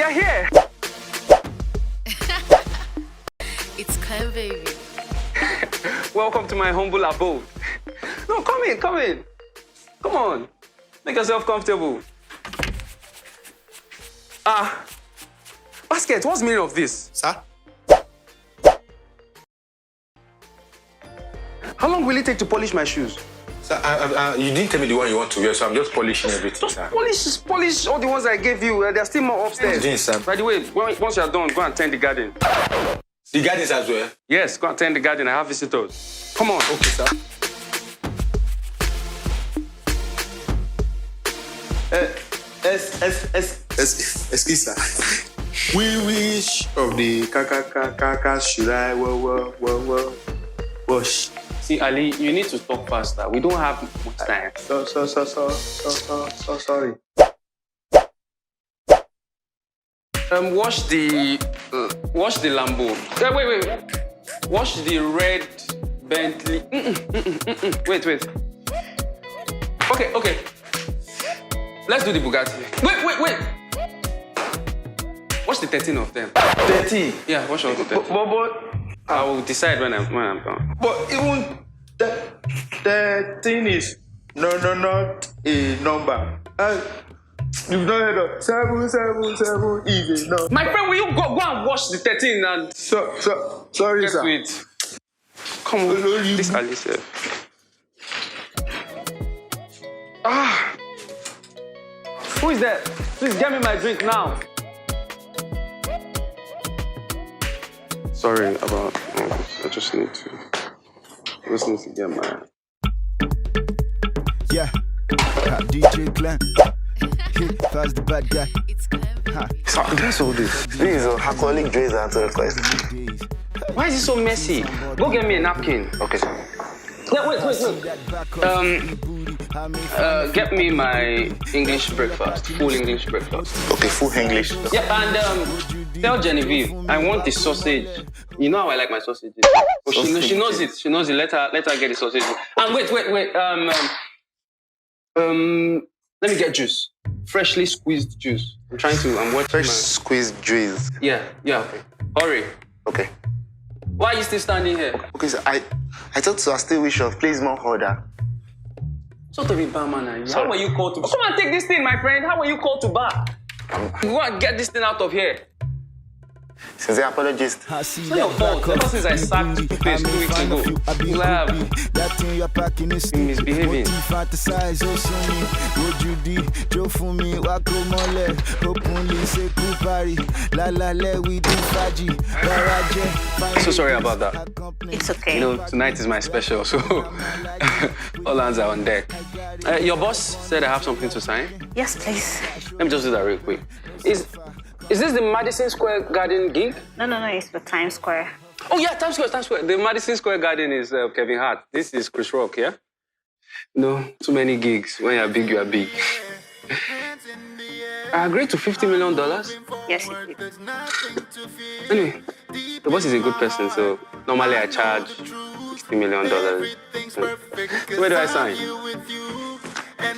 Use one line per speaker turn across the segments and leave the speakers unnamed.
are here.
It's Clem, baby.
Welcome to my humble abode. No, come in, come in. Come on. Make yourself comfortable. Basket, what's the meaning of this?
Sir?
How long will it take to polish my shoes?
Sir, you didn't tell me the one you want to wear, so I'm just polishing everything,
Just
sir.
polish all the ones I gave you. There's still more upstairs.
Doing, sir.
By the way, once you're done, go and tend the garden.
The gardens as well?
Yes, go and tend the garden. I have visitors. Come on.
Okay, sir. Excuse, sir. We wish of the kaka should I wash.
See, Ali, you need to talk faster. We don't have much time.
Sorry.
Wash the Lambo. Wait. Wash the red Bentley. Wait. Okay. Let's do the Bugatti. Wait. Wash the 13 of them.
13?
Yeah, wash all the 13.
But
I will decide when I'm done.
But even the thing is not a number. You've not heard of 777 easy. No.
My friend, will you go and wash the 13 and
Sorry,
get
sir.
to it? Come on, this Alicia. Who is that? Please get me my drink now. Sorry about this. I just need to get my...
Yeah, DJ Clan. Falz the bad guy.
It's Clem.
So, that's all this.
This is a alcoholic drinks and to request.
Why is it so messy? Go get me a napkin.
Okay, sir.
Yeah, wait. Get me my English breakfast, full English breakfast.
Okay, full English.
Yeah, and tell Genevieve I want the sausage. You know how I like my sausages. Oh, she knows it. She knows it. Let her get the sausage. And wait. Let me get juice. Freshly squeezed juice. I'm watching
Fresh squeezed juice.
Yeah, okay. Hurry.
Okay.
Why are you still standing here?
Okay, sir. I thought to still wish of please more order.
So to be barman, how were you called to? Come and take this thing, my friend. How were you called to bar? Go and get this thing out of here.
Since I apologist.
It's not your fault. Ever since I sacked the place 2 weeks ago, you have been misbehaving. I'm so sorry about that.
It's okay.
You know, tonight is my special, so all hands are on deck. Your boss said I have something to sign.
Yes, please.
Let me just do that real quick. Is this the Madison Square Garden gig?
No, it's the Times Square.
Oh yeah, Times Square. The Madison Square Garden is Kevin Hart. This is Chris Rock, yeah? No, too many gigs. When you're big, you are big. I agreed to $50 million.
Yes, it did.
Anyway, the boss is a good person, so normally I charge $60 million. So where do I sign?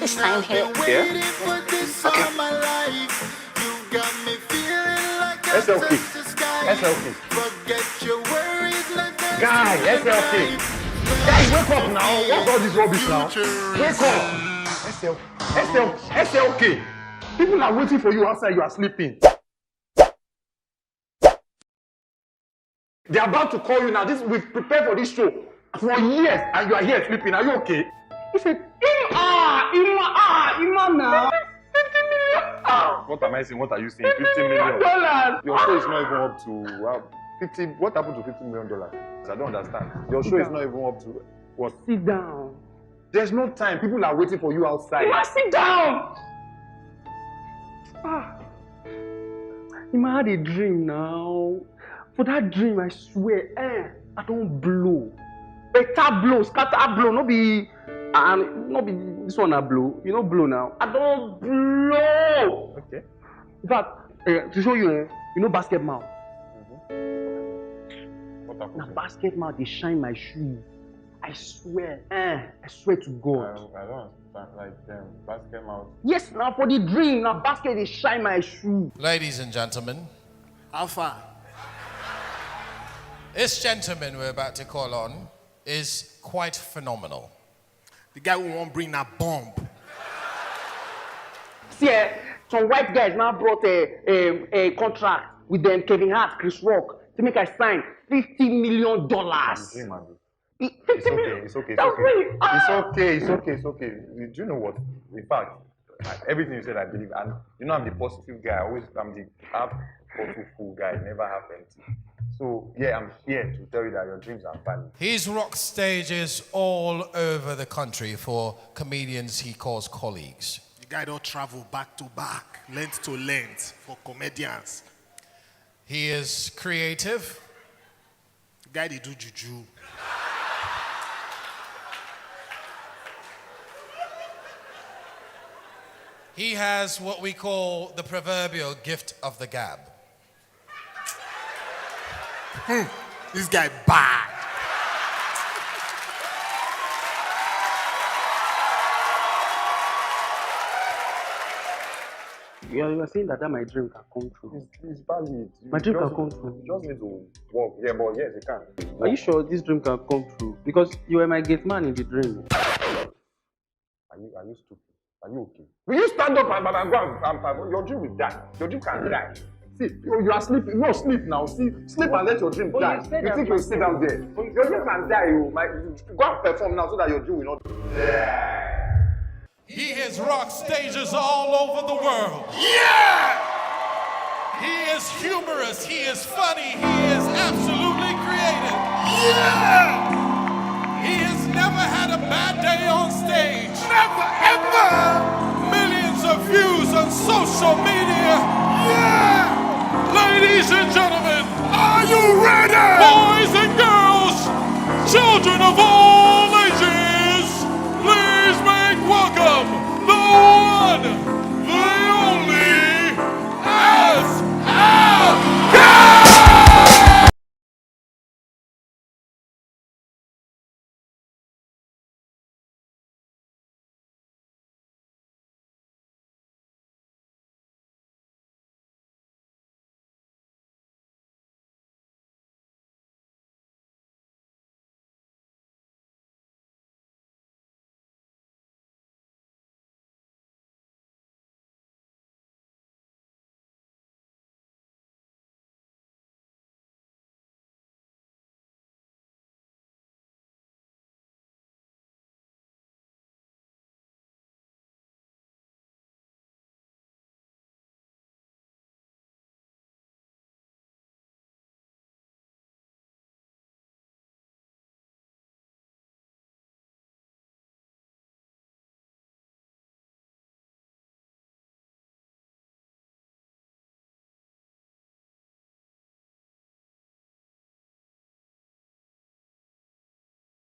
It's time here.
Yeah? Okay.
SLK. Guy, SLK. Guys, wake up now. What's all this rubbish now? Wake up. SLK. People are waiting for you outside. You are sleeping. They are about to call you now. We've prepared for this show for years, and you are here sleeping. Are you okay? He said, Ima now. What am I saying? What are you saying? $50 million. Your show is not even up to 50. What happened to $50 million? I don't understand. Your show is not even up to what?
Sit down.
There's no time. People are waiting for you outside.
You must sit down. I had a dream now. For that dream, I swear, I don't blow. Better blow, scatter blow, not be this one I blow. You don't blow now. I don't blow.
Okay.
In fact, to show you, you know basket mouth.
What happened?
Now basket mouth, they shine my shoe. I swear to God.
I don't understand. Like basket mouth.
Yes, now for the dream, now basket they shine my shoe.
Ladies and gentlemen,
Alpha.
this gentleman we're about to call on is quite phenomenal.
The guy who won't bring that bomb.
See, some white guys now brought a contract with them, Kevin Hart, Chris Rock, to make us sign $50 million.
Dream, man.
It's okay.
It's okay.
That's really,
It's okay. Do you know what? In fact, everything you said, I believe. And you know, I'm the positive guy. I'm the half bottle full guy. Never half empty. So yeah, I'm here to tell you that your dreams are funny.
He's rocked stages all over the country for comedians he calls colleagues.
The guy don't travel back to back, length to length for comedians.
He is creative.
The guy they do juju.
He has what we call the proverbial gift of the gab.
This guy bad.
You are saying that my dream can come true.
It's valid.
My dream can come true.
You just need to work. Yeah, but yes, it can.
Are you sure this dream can come true? Because you were my gate man in the dream.
Are you stupid? Are you okay? Will you stand up and go and your dream will die? Your dream can die. See, you are sleeping. No, sleep now. See, sleep and let your dream die. You think you'll sit down there? Your dream can die. Go and perform now so that your dream will not die.
He has rocked stages all over the world. Yeah! He is humorous. He is funny. He is absolutely creative. Yeah! He has never had a bad day on stage. Never, ever! Millions of views on social media. Yeah! Ladies and gentlemen, are you ready? Boys and girls, children of all ages, please make welcome the one, the only SLK!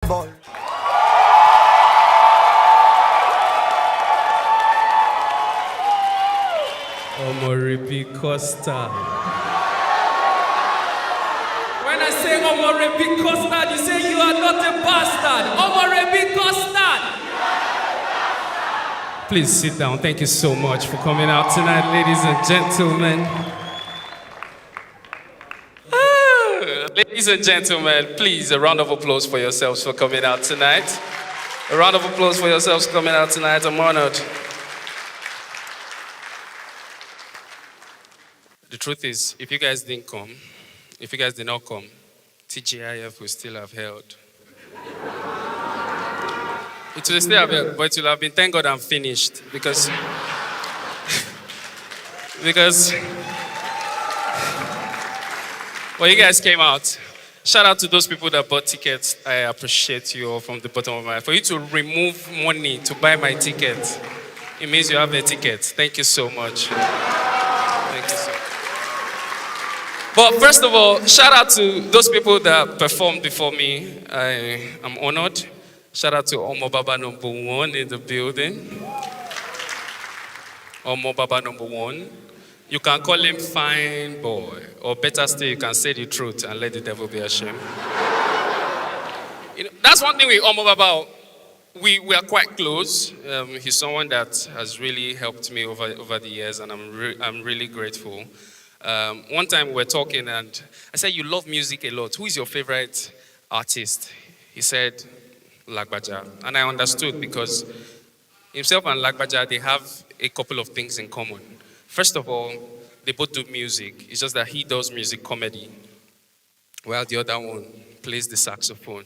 Boy.
Omoribi Costa. When I say Omoribi Costa, you say you are not a bastard. Omoribi Costa. Please sit down. Thank you so much for coming out tonight, ladies and gentlemen. Ladies and gentlemen, please, a round of applause for yourselves for coming out tonight. A round of applause for yourselves for coming out tonight. I'm honored. The truth is, if you guys didn't come, if you guys did not come, TGIF will still have held. It will still have held, but it will have been, thank God I'm finished, because well, you guys came out. Shout out to those people that bought tickets. I appreciate you all from the bottom of my heart. For you to remove money to buy my ticket, it means you have a ticket. Thank you so much. Thank you so much. But first of all, shout out to those people that performed before me. I am honored. Shout out to Omo Baba #1 in the building. Omo Baba #1. You can call him fine boy, or better still, you can say the truth and let the devil be ashamed. That's one thing with Omobaba. We are quite close. He's someone that has really helped me over the years, and I'm really grateful. One time we were talking, and I said, "You love music a lot. Who is your favorite artist?" He said, "Lagbaja," and I understood because himself and Lagbaja, they have a couple of things in common. First of all, they both do music. It's just that he does music comedy, while the other one plays the saxophone.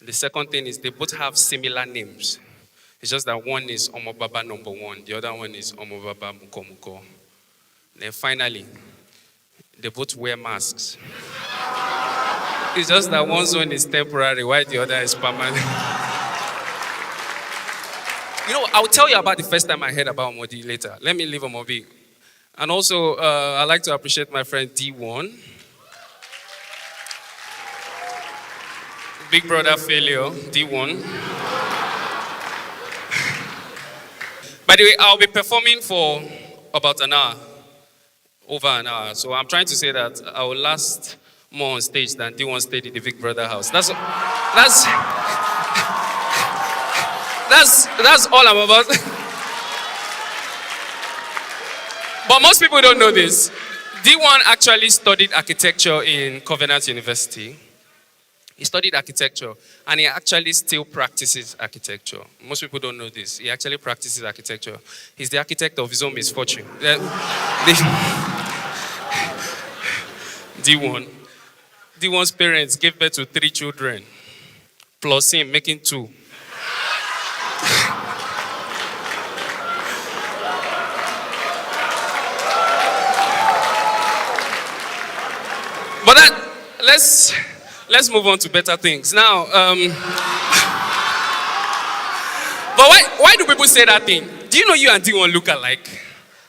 The second thing is they both have similar names. It's just that one is Omobaba number 1, the other one is Omobaba Muko Muko. Then finally, they both wear masks. It's just that one's one is temporary, while the other is permanent. I'll tell you about the first time I heard about Omodi later. Let me leave Omobi. And also, I'd like to appreciate my friend D1. Big brother failure, D1. By the way, I'll be performing for about an hour, over an hour. So I'm trying to say that I will last more on stage than D1 stayed in the Big Brother house. That's all I'm about. But most people don't know this. D1 actually studied architecture in Covenant University. He studied architecture, and he actually still practices architecture. Most people don't know this. He actually practices architecture. He's the architect of his own misfortune. D1's parents gave birth to 3 children, plus him making 2. But let's move on to better things. Now, but why do people say that thing? Do you know you and D1 look alike?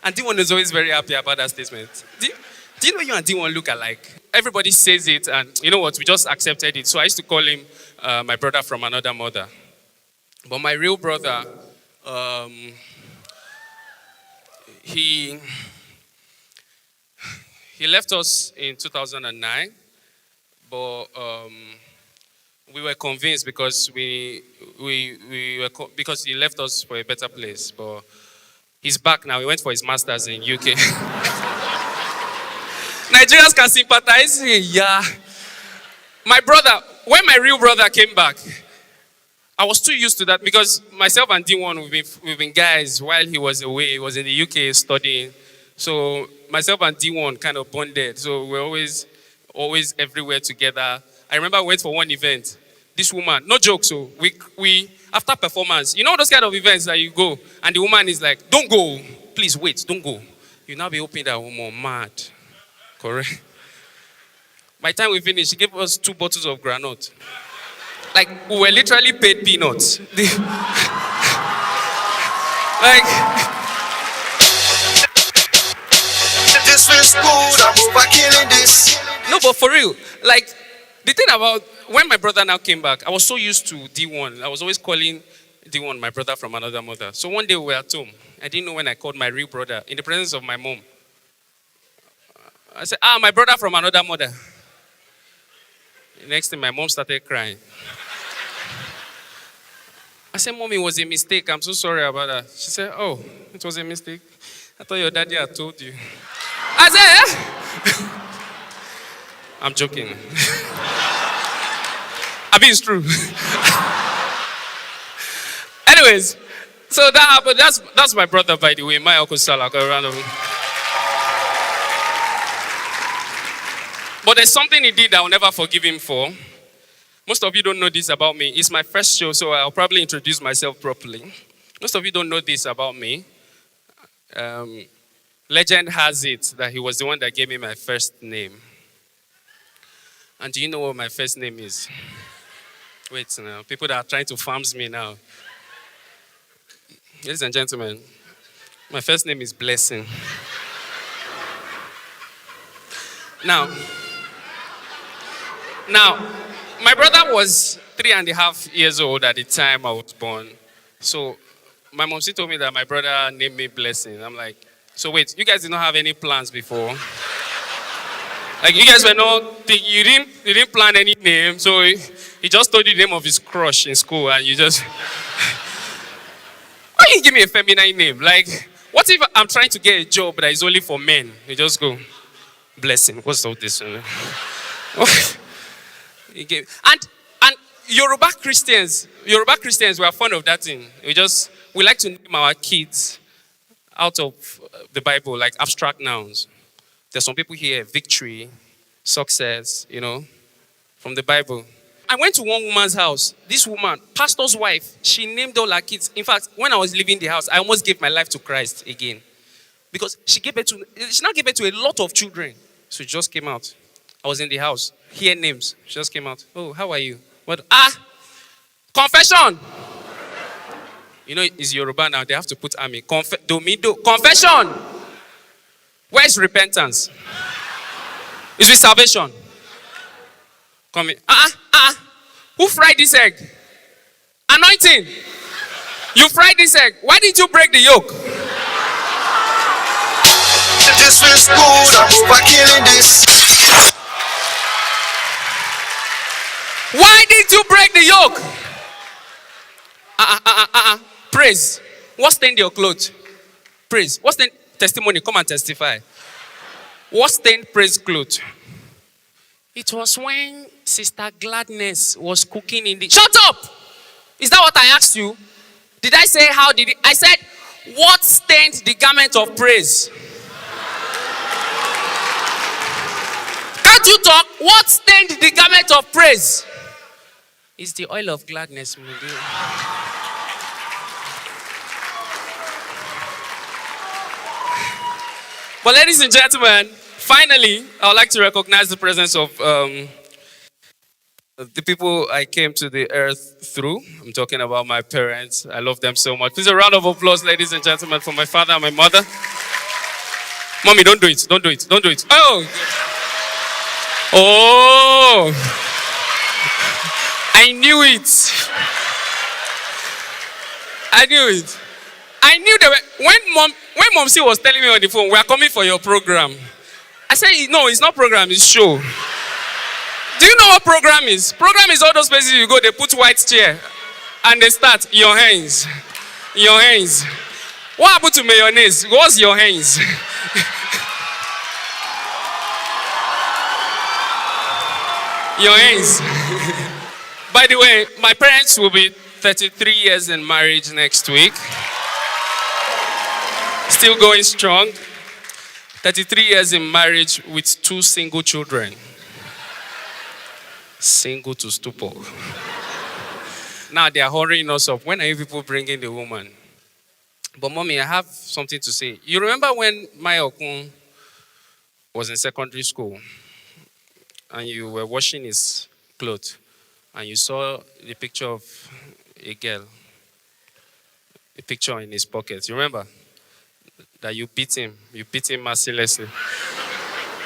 And D1 is always very happy about that statement. Do you know you and D1 look alike? Everybody says it, and you know what? We just accepted it. So I used to call him my brother from another mother. But my real brother, he left us in 2009. But we were convinced because because he left us for a better place. But he's back now. He went for his masters in UK. Nigerians can sympathize. Yeah. My brother, when my real brother came back, I was too used to that because myself and D1 we've been guys while he was away. He was in the UK studying. So myself and D1 kind of bonded. So we're always everywhere together. I remember I went for one event. This woman, no joke, so we after performance, you know those kind of events that you go, and the woman is like, "Don't go, please wait, don't go." You now be hoping that woman mad, correct? By the time we finished, she gave us 2 bottles of granite. Like we were literally paid peanuts. Like.
This feels good, I'm over killing this.
No, but for real, like, the thing about when my brother now came back, I was so used to D1. I was always calling D1 my brother from another mother. So one day we were at home. I didn't know when I called my real brother in the presence of my mom. I said, my brother from another mother. The next thing, my mom started crying. I said, Mommy, it was a mistake. I'm so sorry about that. She said, oh, it was a mistake. I thought your daddy had told you. I said, I'm joking. I mean, it's true. Anyways, so that happened. That's my brother, by the way, my uncle Salah. But there's something he did I will never forgive him for. Most of you don't know this about me. It's my first show, so I'll probably introduce myself properly. Most of you don't know this about me. Legend has it that he was the one that gave me my first name. And do you know what my first name is? Wait now, people that are trying to farms me now. Ladies and gentlemen, my first name is Blessing. Now, my brother was 3.5 years old at the time I was born. So my mom told me that my brother named me Blessing. I'm like, so wait, you guys did not have any plans before? Like you guys were not, you didn't plan any name, so He just told you the name of his crush in school and you just... Why you give me a feminine name? Like, what if I'm trying to get a job that is only for men? You just go, blessing. What's all this? And Yoruba Christians, we are fond of that thing. We like to name our kids out of the Bible, like abstract nouns. There's some people here, victory, success, from the Bible. I went to one woman's house. This woman, pastor's wife, she named all her kids. In fact, when I was leaving the house, I almost gave my life to Christ again. Because she now gave birth to a lot of children. So she just came out. I was in the house. Hear names. She just came out. Oh, how are you? What? Confession. It's Yoruba now. They have to put army. Confession. Where's repentance? Is it salvation? Come in. Who fried this egg? Anointing. You fried this egg. Why did you break the yolk?
This feels good. I'm killing this.
Why did you break the yoke? Praise. What stained your clothes? Praise. What stained testimony? Come and testify. What stained praise clothes? It was when Sister Gladness was cooking in the... Shut up! Is that what I asked you? Did I say how did it... I said, what stained the garment of praise? Can't you talk? What stained the garment of praise? It's the oil of gladness. But ladies and gentlemen, finally, I would like to recognize the presence of the people I came to the earth through. I'm talking about my parents. I love them so much. Please a round of applause, ladies and gentlemen, for my father and my mother. Mommy, don't do it. Don't do it. Don't do it. Oh! Oh! I knew it. I knew it. I knew that when Momsi was telling me on the phone, we are coming for your program. I said, no, it's not program, it's show. Do you know what program is? Program is all those places you go, they put white chair and they start, your hands. Your hands. What happened to mayonnaise? What's your hands? Your hands. By the way, my parents will be 33 years in marriage next week. Still going strong. 33 years in marriage with 2 single children. Single to stupor. Now they are hurrying us up. When are you people bringing the woman? But mommy, I have something to say. You remember when my Okun was in secondary school and you were washing his clothes and you saw the picture of a girl, a picture in his pocket. You remember? That you beat him mercilessly.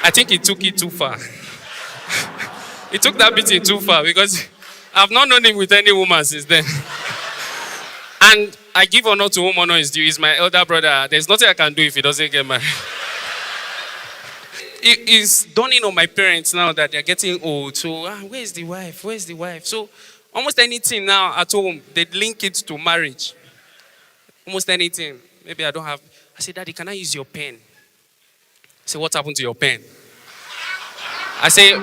I think he took it too far. He took that beating too far because I've not known him with any woman since then. And I give honor to whom honor is due. He's my elder brother. There's nothing I can do if he doesn't get married. It's dawning on my parents now that they're getting old. So, where's the wife? Where's the wife? So, almost anything now at home, they link it to marriage. Almost anything. Maybe I don't have... I say, Daddy, can I use your pen? I say, what happened to your pen? I say,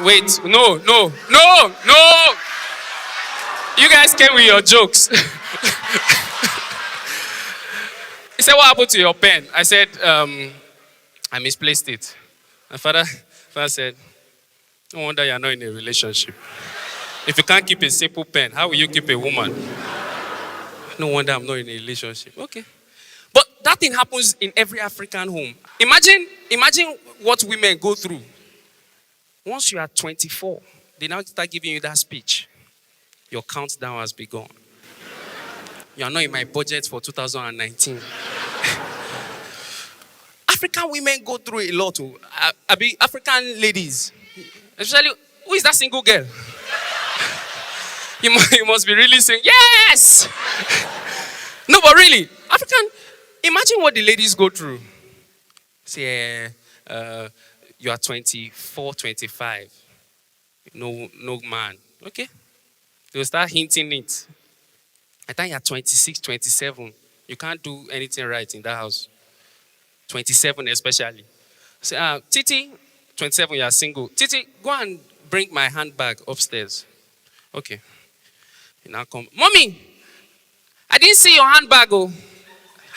wait, no. You guys came with your jokes. He said, what happened to your pen? I said, I misplaced it. My father said, no wonder you're not in a relationship. If you can't keep a simple pen, how will you keep a woman? No wonder I'm not in a relationship. Okay. But that thing happens in every African home. Imagine what women go through. Once you are 24, they now start giving you that speech. Your countdown has begun. You are not in my budget for 2019. African women go through a lot. African ladies. Especially, who is that single girl? You must be really saying, yes! No, but really, imagine what the ladies go through. Say, you are 24, 25. No man. Okay? They'll start hinting it. I think you're 26, 27. You can't do anything right in that house. 27 especially. Say, Titi, 27, you are single. Titi, go and bring my handbag upstairs. Okay. You now come. Mommy, I didn't see your handbag, oh.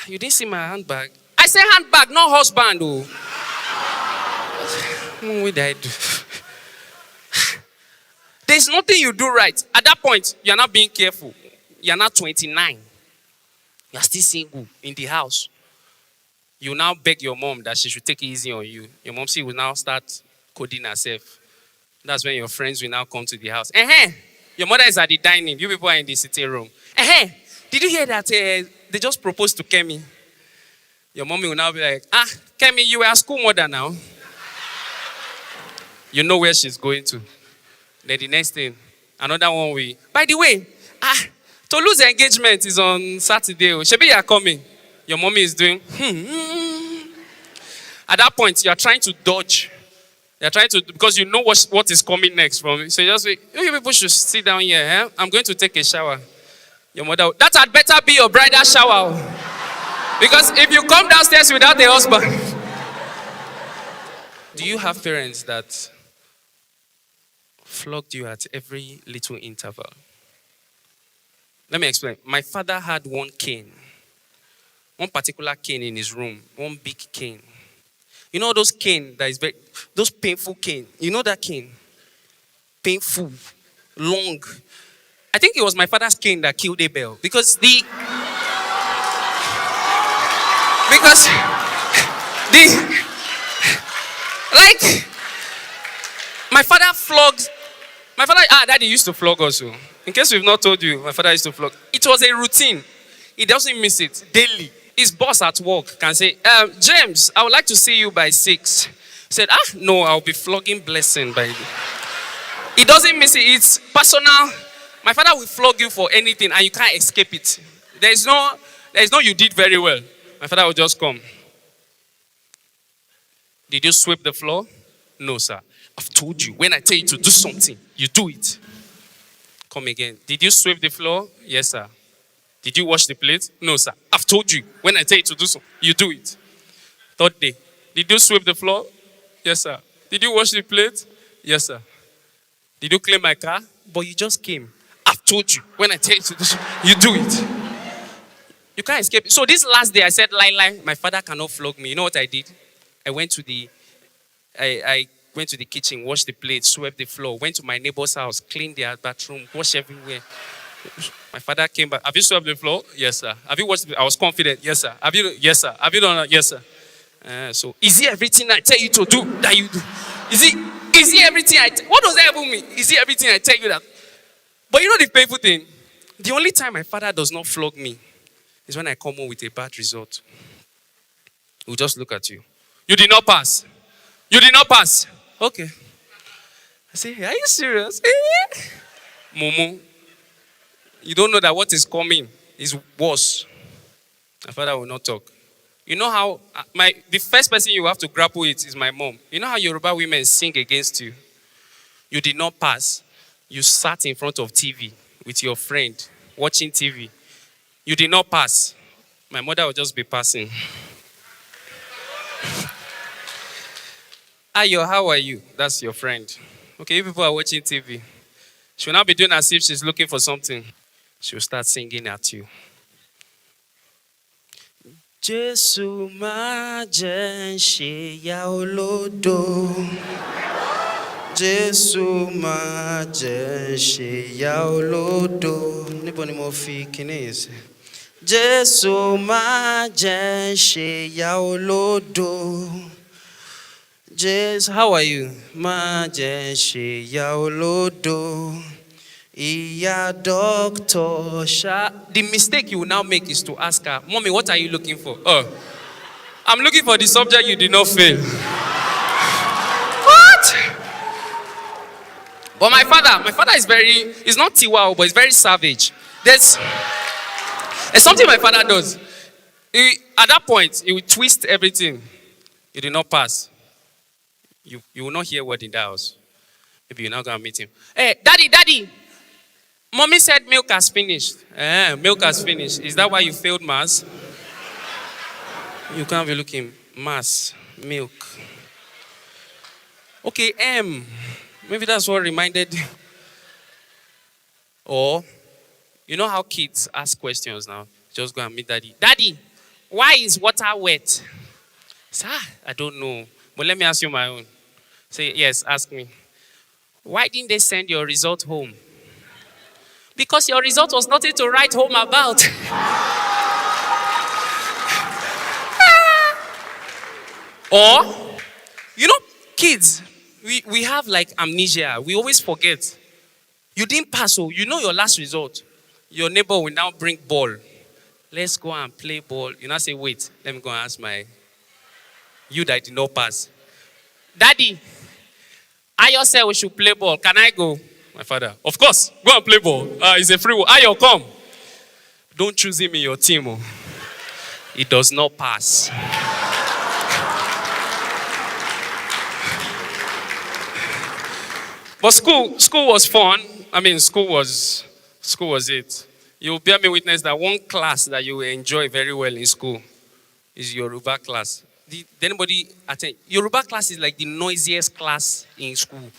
You didn't see my handbag? I say handbag, not husband, oh. What did I do? There's nothing you do right. At that point, you're not being careful. You're not 29. You're still single in the house. You now beg your mom that she should take it easy on you. Your mom will now start coding herself. That's when your friends will now come to the house. Your mother is at the dining. You people are in the sitting room. Did you hear that they just proposed to Kemi? Your mommy will now be like, Kemi, you were a school mother now. You know where she's going to. Then the next thing, another one way. By the way, Tolu's engagement is on Saturday. Shebi, you are coming. Your mommy is doing, At that point, you are trying to dodge. You are trying to, because you know what is coming next from it. So you just say, you people should sit down here. Eh? I'm going to take a shower. Your mother, that had better be your bridal shower. Because if you come downstairs without a husband. Do you have parents that flogged you at every little interval? Let me explain. My father had one cane. One particular cane in his room. One big cane. You know those cane that is very, those painful cane. You know that cane? Painful. Long. I think it was my father's cane that killed Abel. Because my father flogged. Daddy used to flog also. In case we've not told you, my father used to flog. It was a routine. He doesn't miss it daily. His boss at work can say, James, I would like to see you by 6. He said, no, I'll be flogging Blessing by. He doesn't miss it. It's personal. My father will flog you for anything and you can't escape it. There's no you did very well. My father will just come. Did you sweep the floor? No, sir. I've told you. When I tell you to do something, you do it. Come again. Did you sweep the floor? Yes, sir. Did you wash the plate? No, sir. I've told you. When I tell you to do something, you do it. Third day. Did you sweep the floor? Yes, sir. Did you wash the plate? Yes, sir. Did you clean my car? But you just came. I've told you. When I tell you to do something, you do it. You can't escape. So this last day I said, lie, my father cannot flog me. You know what I did? I went to the kitchen, washed the plate, swept the floor, went to my neighbor's house, cleaned their bathroom, washed everywhere. My father came back. Have you swept the floor? Yes, sir. Have you washed? I was confident. Yes, sir. Have you? Yes, sir. Have you done that? Yes, sir. So is it everything I tell you to do that you do? Is it everything what does that even mean? Is it everything I tell you that? But you know the painful thing? The only time my father does not flog me is when I come home with a bad result. He'll just look at you. You did not pass. You did not pass. Okay. I say, are you serious? Momo, you don't know that what is coming is worse. My father will not talk. You know how, the first person you have to grapple with is my mom. You know how Yoruba women sing against you? You did not pass. You sat in front of TV with your friend, watching TV. You did not pass. My mother will just be passing. Ayo, how are you? That's your friend. Okay, you people are watching TV. She will not be doing as if she's looking for something. She will start singing at you. Jesu ma jẹ́ ṣe ya olódo. Jesu ma jẹ́ ṣe ya olódo. Níbo ni mo fi kíní yìí sí? Jesu ma jẹ́ ṣe ya olódo. Jesus, how are you? Ma jẹ́ ṣe ya olódo. Iya doctor sha. The mistake you will now make is to ask her, Mommy, what are you looking for? I'm looking for the subject you did not fail. What? But my father is he's not Tiwa, but he's very savage. There's something my father does. At that point, he will twist everything. You did not pass. You will not hear word in the house. Maybe you're not going to meet him. Hey, daddy. Mommy said milk has finished. Milk has finished. Is that why you failed maths? You can't be looking. Maths, milk. Okay, maybe that's what reminded you. Or, you know how kids ask questions now? Just go and meet daddy. Daddy, why is water wet? Say, I don't know. But let me ask you my own. Say, yes, ask me. Why didn't they send your result home? Because your result was nothing to write home about. Or, you know, kids, we have like amnesia. We always forget. You didn't pass, so you know your last result. Your neighbor will now bring ball. Let's go and play ball. You now say, wait, let me go and ask you that did not pass. Daddy, Ayo said we should play ball. Can I go? My father, of course, go and play ball. It's a free one. Ayo, come. Don't choose him in your team. Oh. It does not pass. But school was fun. I mean, school was it. You'll bear me witness that one class that you will enjoy very well in school is Yoruba class. Did anybody attend? Yoruba class is like the noisiest class in school.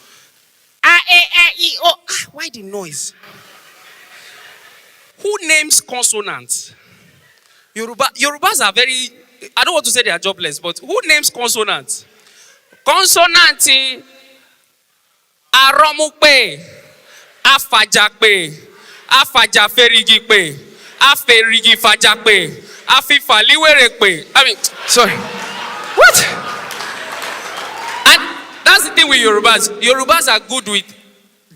Why the noise? Who names consonants? Yorubas are very, I don't want to say they are jobless, but who names consonants? Consonanti, aromupe, afajakpe, afajaferigikpe, aferigifajakpe, afifaliwerekpe. I mean, sorry. What? And that's the thing with Yorubas. Yorubas are good with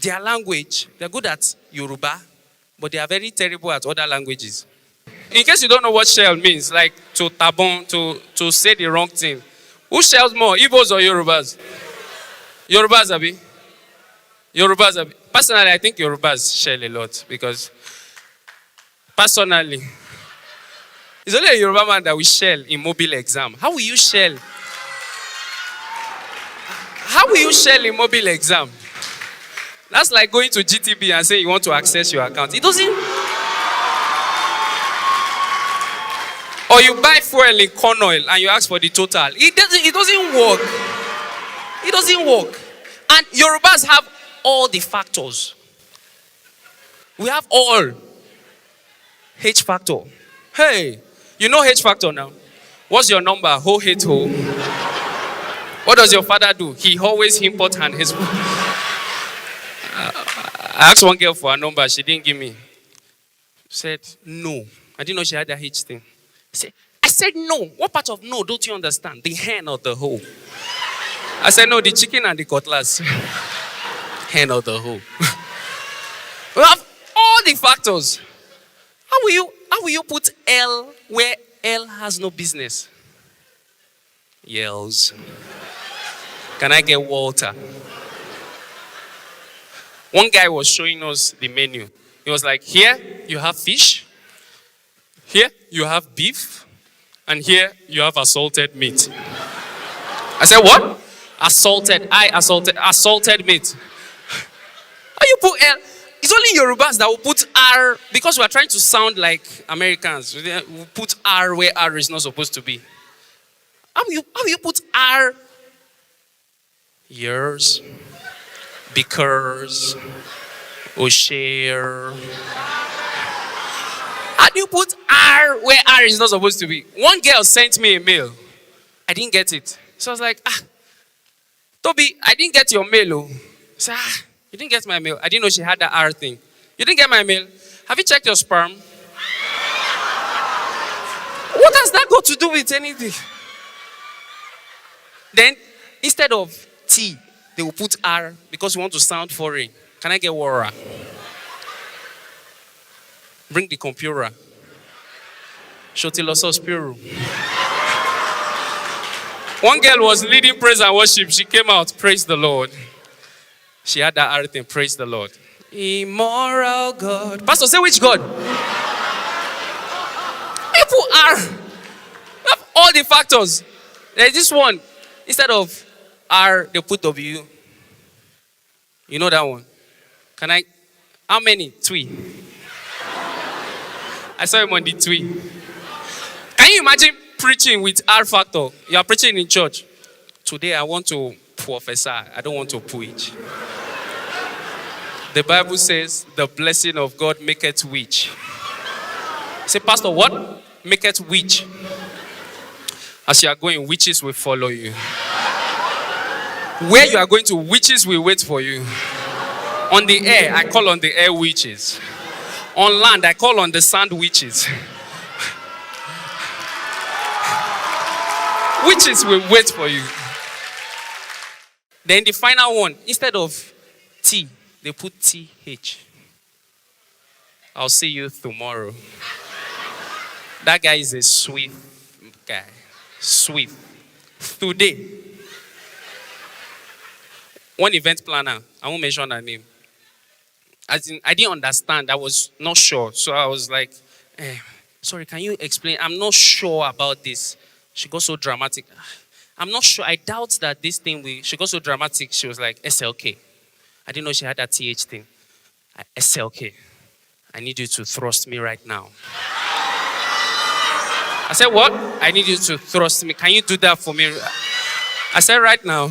their language. They're good at Yoruba, but they are very terrible at other languages. In case you don't know what shell means, like to tabon, to say the wrong thing. Who shells more, Igbos or Yorubas? Yorubas, Abi. Yorubas, Abi. Personally, I think Yorubas shell a lot because personally, it's only a Yoruba man that will shell in mobile exam. How will you shell? How will you shell in mobile exam? That's like going to GTB and saying you want to access your account. It doesn't. Or you buy fuel in corn oil and you ask for the total. It doesn't work. It doesn't work. And Yorubas have all the factors. We have all. H factor. Hey, you know H factor now. What's your number? Ho, hate, ho. What does your father do? He always import and his. I asked one girl for her number. She didn't give me. Said no. I didn't know she had that H thing. I said no. What part of no don't you understand? The hen or the hoe? I said no, the chicken and the cutlass. Hen or the hoe? We have all the factors. How will you put L where L has no business? Yells. Can I get water? One guy was showing us the menu. He was like, here you have fish. Here you have beef. And here you have assaulted meat. I said, what? Assaulted meat. How you put L? It's only Yorubas that will put R, because we are trying to sound like Americans. We put R where R is not supposed to be. How you put R? Yours, because, share. How do you put R where R is not supposed to be? One girl sent me a mail. I didn't get it. So I was like, Toby, I didn't get your mail. Oh. So, you didn't get my mail. I didn't know she had that R thing. You didn't get my mail. Have you checked your sperm? What has that got to do with anything? Then, instead of T, they will put R because we want to sound foreign. Can I get water? Bring the computer. Shotiloso Spiru. One girl was leading praise and worship. She came out, praise the Lord. She had that R thing, praise the Lord. Immoral God. Pastor, say which God? People have all the factors. There's this one. Instead of R, they put W. You know that one. How many? Three. I saw him on the tweet. Can you imagine preaching with R factor? You are preaching in church. Today I want to prophesy. I don't want to preach. The Bible says the blessing of God maketh rich. Say, Pastor, what? Maketh rich. As you are going, witches will follow you. Where you are going to, witches will wait for you. On the air, I call on the air witches. On land, I call on the sand witches. Witches will wait for you. Then the final one, instead of T, they put TH. I'll see you tomorrow. That guy is a sweet guy. Sweet. Today, one event planner, I won't mention her name. As in, I didn't understand. I was not sure. So I was like, sorry, can you explain? I'm not sure about this. She got so dramatic. I'm not sure. I doubt that this thing she got so dramatic. She was like, SLK. I didn't know she had that TH thing. SLK. I need you to thrust me right now. I said, what? I need you to thrust me. Can you do that for me? I said, right now.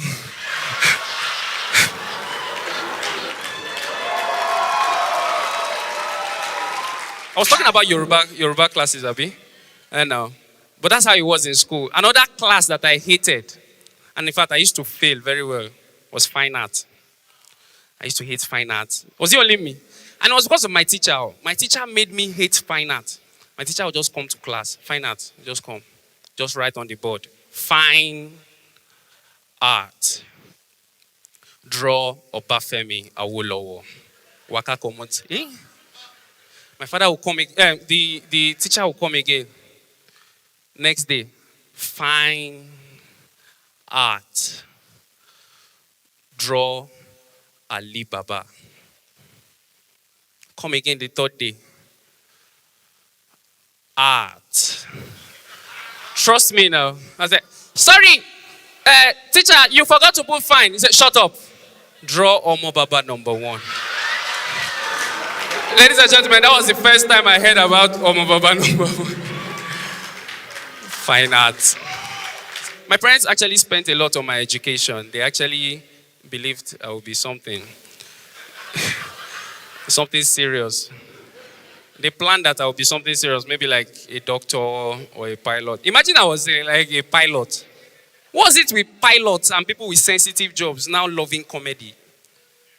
I was talking about Yoruba classes, Abi. And but that's how it was in school. Another class that I hated, and in fact I used to fail very well, was fine art. I used to hate fine art. Was it only me? And it was because of my teacher. My teacher made me hate fine art. My teacher would just come to class. Fine art, just come. Just write on the board. Fine art. Draw Obafemi Awolowo. Waka komot. My father will come again. The teacher will come again. Next day. Fine art. Draw Ali Baba. Come again the third day. Art. Trust me now. I said, sorry, teacher, you forgot to put fine. He said, shut up. Draw Omo Baba number 1. Ladies and gentlemen, that was the first time I heard about Omo Baba number 1. Fine art. My parents actually spent a lot on my education. They actually believed I would be something. Something serious. They planned that I would be something serious, maybe like a doctor or a pilot. Imagine I was like a pilot. What was it with pilots and people with sensitive jobs now loving comedy?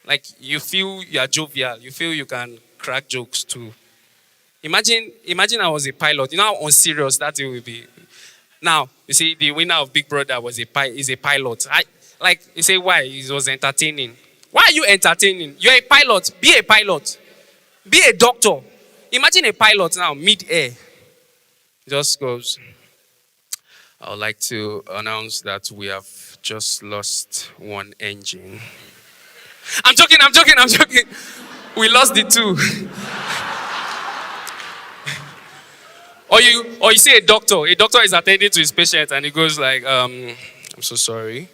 Like you feel you are jovial, you feel you can crack jokes too. Imagine I was a pilot. You know how unserious that it will be. Now, you see, the winner of Big Brother is a pilot. You say why? He was entertaining. Why are you entertaining? You're a pilot. Be a pilot. Be a doctor. Imagine a pilot now, mid-air. Just goes, I would like to announce that we have just lost one engine. I'm joking. We lost the 2. Or you see a doctor. A doctor is attending to his patient and he goes like, I'm so sorry.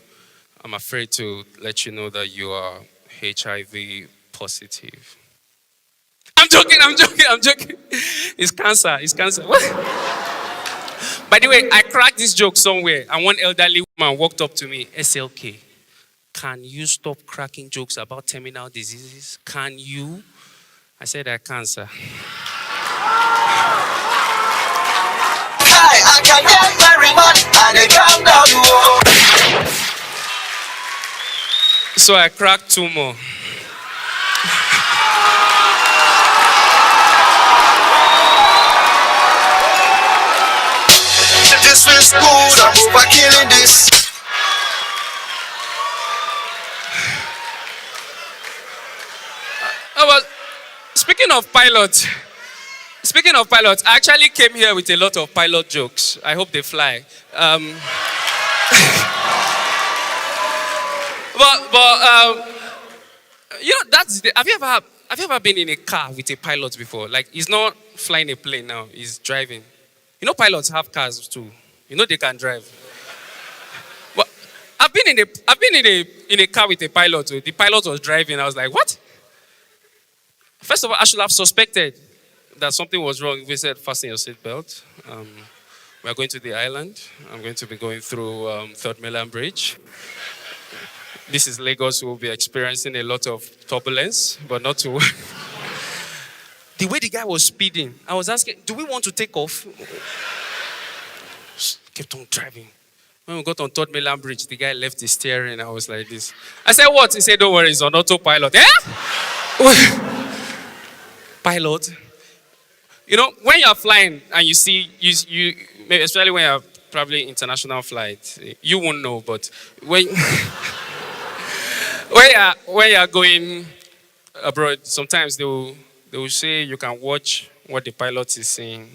I'm afraid to let you know that you are HIV positive. I'm joking. It's cancer. What? By the way, I cracked this joke somewhere and one elderly woman walked up to me. SLK, can you stop cracking jokes about terminal diseases? Can you? I said, I can't, sir.
I can get very much and they calm down.
So I cracked 2 more.
This feels good, I'm over killing this.
Speaking of pilots, I actually came here with a lot of pilot jokes. I hope they fly. Have you ever been in a car with a pilot before? Like, he's not flying a plane now, he's driving. You know pilots have cars too. You know they can drive. But I've been in a car with a pilot. The pilot was driving. I was like, what? First of all, I should have suspected that something was wrong. We said, fasten your seatbelt. We are going to the island. I'm going to be going through Third Mainland Bridge. This is Lagos. We'll be experiencing a lot of turbulence, but not to. The way the guy was speeding, I was asking, do we want to take off? Just kept on driving. When we got on Third Mainland Bridge, the guy left the steering. I was like this. I said, what? He said, don't worry, it's on autopilot. Eh? Pilot? You know, when you're flying and you see, you especially when you're probably international flight, you won't know, but when, when you're going abroad, sometimes they will say you can watch what the pilot is saying.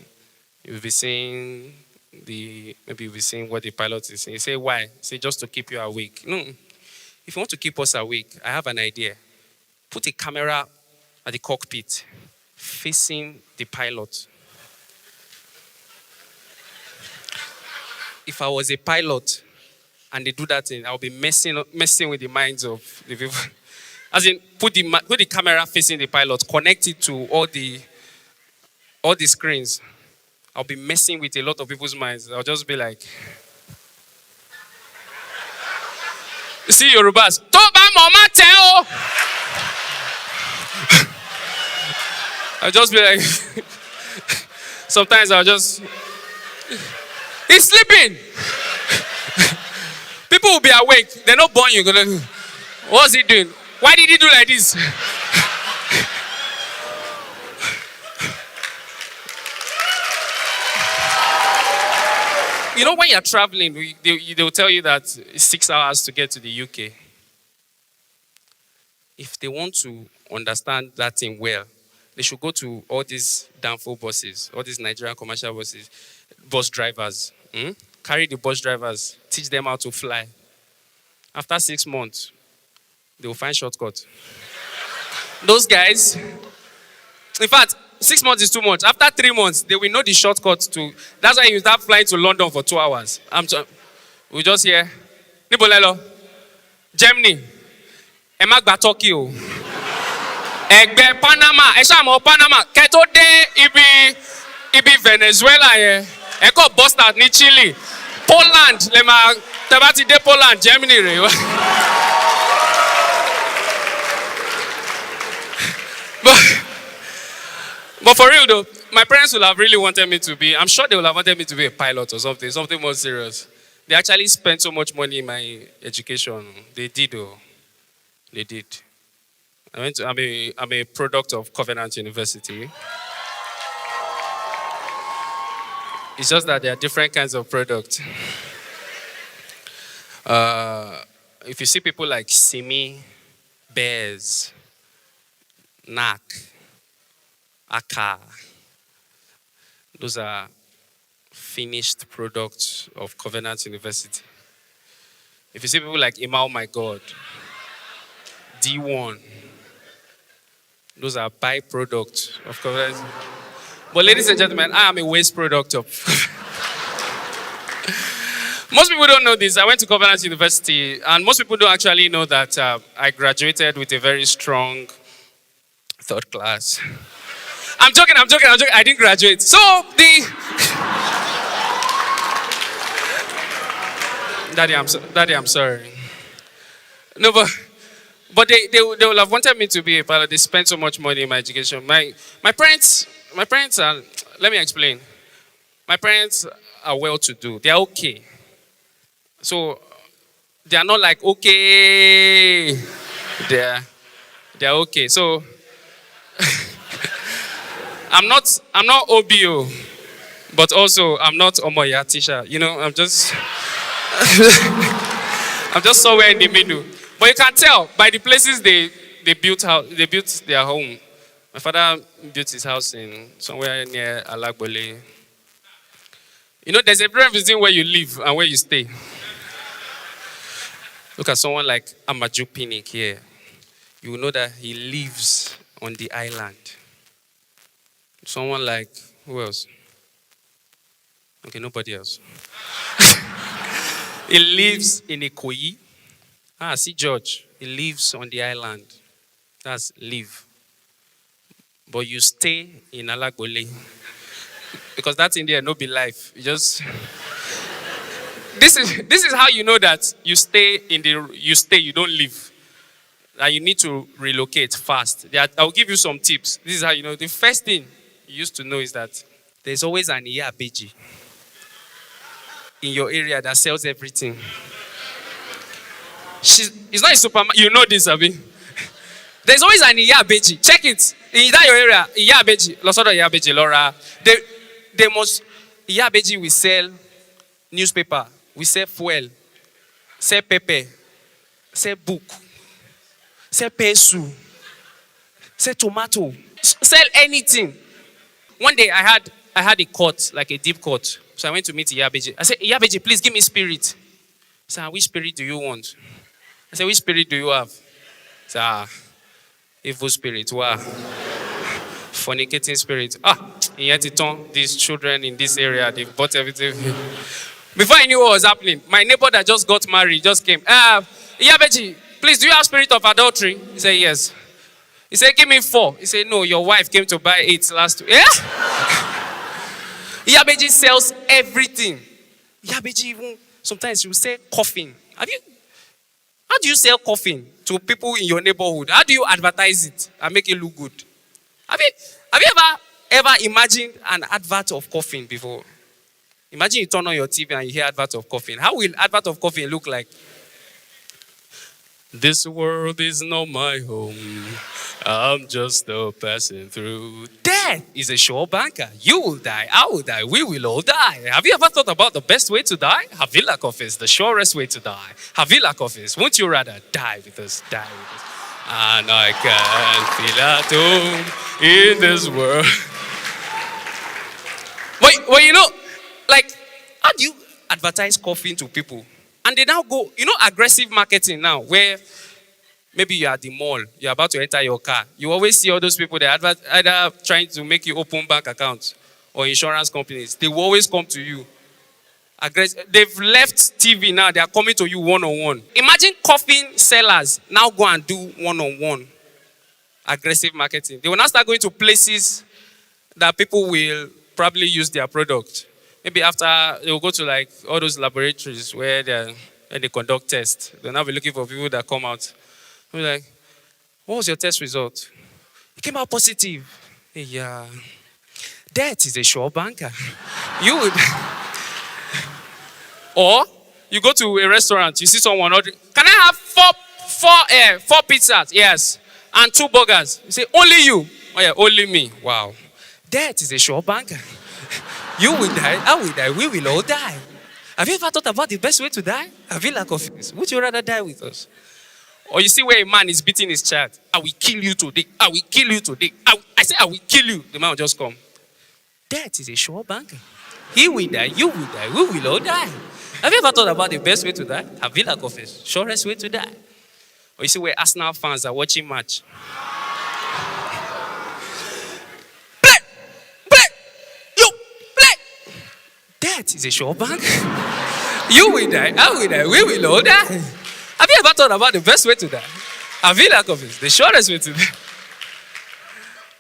You'll be saying maybe you'll be saying what the pilot is saying. You say, why? Say, just to keep you awake. No. If you want to keep us awake, I have an idea. Put a camera at the cockpit facing the pilot. If I was a pilot and they do that thing, I'll be messing with the minds of the people. As in, put the camera facing the pilot, connect it to all the screens. I'll be messing with a lot of people's minds. I'll just be like, you see Yorubas, Toba mama tell. I'll just be like, sometimes I'll just, he's sleeping. People will be awake. They're not born. You're gonna, what's he doing? Why did he do like this? You know, when you're traveling, they'll tell you that it's 6 hours to get to the UK. If they want to understand that thing well, they should go to all these Danfo buses, all these Nigerian commercial buses, bus drivers. Carry the bus drivers, teach them how to fly. After 6 months, they will find shortcuts. Those guys, in fact, 6 months is too much. After 3 months, they will know the shortcuts to. That's why you start flying to London for 2 hours. We just hear, Nibolelo, Germany, Emagba Tokyo, Egbe Panama, Eshamo Panama, Keto de ibi Venezuela ye, Eko Bostad ni Chile, Poland, lema tabati de Poland, Germany re. But for real though, my parents will have really wanted me to be, I'm sure they will have wanted me to be a pilot or something more serious. They actually spent so much money in my education. They did though. They did. I'm a product of Covenant University. It's just that there are different kinds of products. If you see people like Simi, Bears, Nak, Aka, those are finished products of Covenant University. If you see people like Imao My God, D1, those are byproducts of Covenant. But ladies and gentlemen, I am a waste product of. Most people don't know this. I went to Covenant University, and most people don't actually know that I graduated with a very strong third class. I'm joking. I didn't graduate. So Daddy, I'm sorry. No, but they will have wanted me to be a pilot. They spent so much money in my education. My parents are, let me explain. My parents are well-to-do. They are okay. So they are not like okay. They're okay. So I'm not OBO, but also I'm not Omoya Tisha. You know, I'm just somewhere in the middle. But you can tell by the places they built their home. My father built his house in somewhere near Alagbole. You know, there's a difference between where you live and where you stay. Look at someone like Amaju Pinnick here. You will know that he lives on the island. Someone like, who else? Okay, nobody else. He lives in Ikoyi. See George. He lives on the island. That's live. but you stay in Alagbole. Because that in there no be life. You just this is how you know that you stay, you don't leave. And you need to relocate fast. I'll give you some tips. This is how you know. The first thing you used to know is that there's always an Iyabeji in your area that sells everything. It's not a supermarket. You know this, Abi. There's always an Iyabeji. Check it. In that your area, Iyabeji. Losodo Iyabeji, Laura. They must. Iyabeji will sell newspaper. We sell fuel. Sell pepper. Sell book. Sell pencil. Sell tomato. Sell anything. One day I had a cut, like a deep cut. So I went to meet Iyabeji. I said, Iyabeji, please give me spirit. He said, which spirit do you want? I said, which spirit do you have? He said, evil spirit. Wow. Fornicating spirit. These children in this area, they bought everything. Before I knew what was happening, my neighbor that just got married just came. Iyabeji, please, do you have spirit of adultery? He said, yes. He said, give me 4. He said, no, your wife came to buy 8 last week. Yeah? Iyabeji sells everything. Iyabeji even, sometimes she will sell coffin. How do you sell coffin to people in your neighborhood? How do you advertise it and make it look good? Have you ever imagined an advert of coffin before? Imagine you turn on your TV and you hear advert of coffin. How will advert of coffin look like? This world is not my home. I'm just a passing through. Death is a sure banker. You will die, I will die, we will all die. Have you ever thought about the best way to die? Havila coffins, the surest way to die. Havila coffins, won't you rather die with us, die with us? And I can feel at home in this world. But you know, like, how do you advertise coffin to people? And they now go, aggressive marketing now, where maybe you're at the mall, you're about to enter your car. You always see all those people that are either trying to make you open bank accounts or insurance companies. They will always come to you. They've left TV now, they are coming to you one-on-one. Imagine coffin sellers now go and do one-on-one aggressive marketing. They will now start going to places that people will probably use their product. Maybe after, they will go to like all those laboratories where they conduct tests. They'll now be looking for people that come out. They'll be like, what was your test result? It came out positive. Yeah. That is a sure banker. You would. Or you go to a restaurant, you see someone ordering, can I have four pizzas? Yes. And 2 burgers. You say, only you. Oh yeah, only me. Wow. That is a sure banker. You will die, I will die, we will all die. Have you ever thought about the best way to die? Have you lack of this? Would you rather die with us? Or you see where a man is beating his child. I will kill you today. I will kill you today. I say I will kill you. The man will just come. That is a sure banker. He will die, you will die, we will all die. Have you ever thought about the best way to die? Have you lack of this? Surest way to die. Or you see where Arsenal fans are watching match. That is a sure bank. You will die, I will die, we will all die. Have you ever thought about the best way to die? Have you lack of it? The shortest way to die.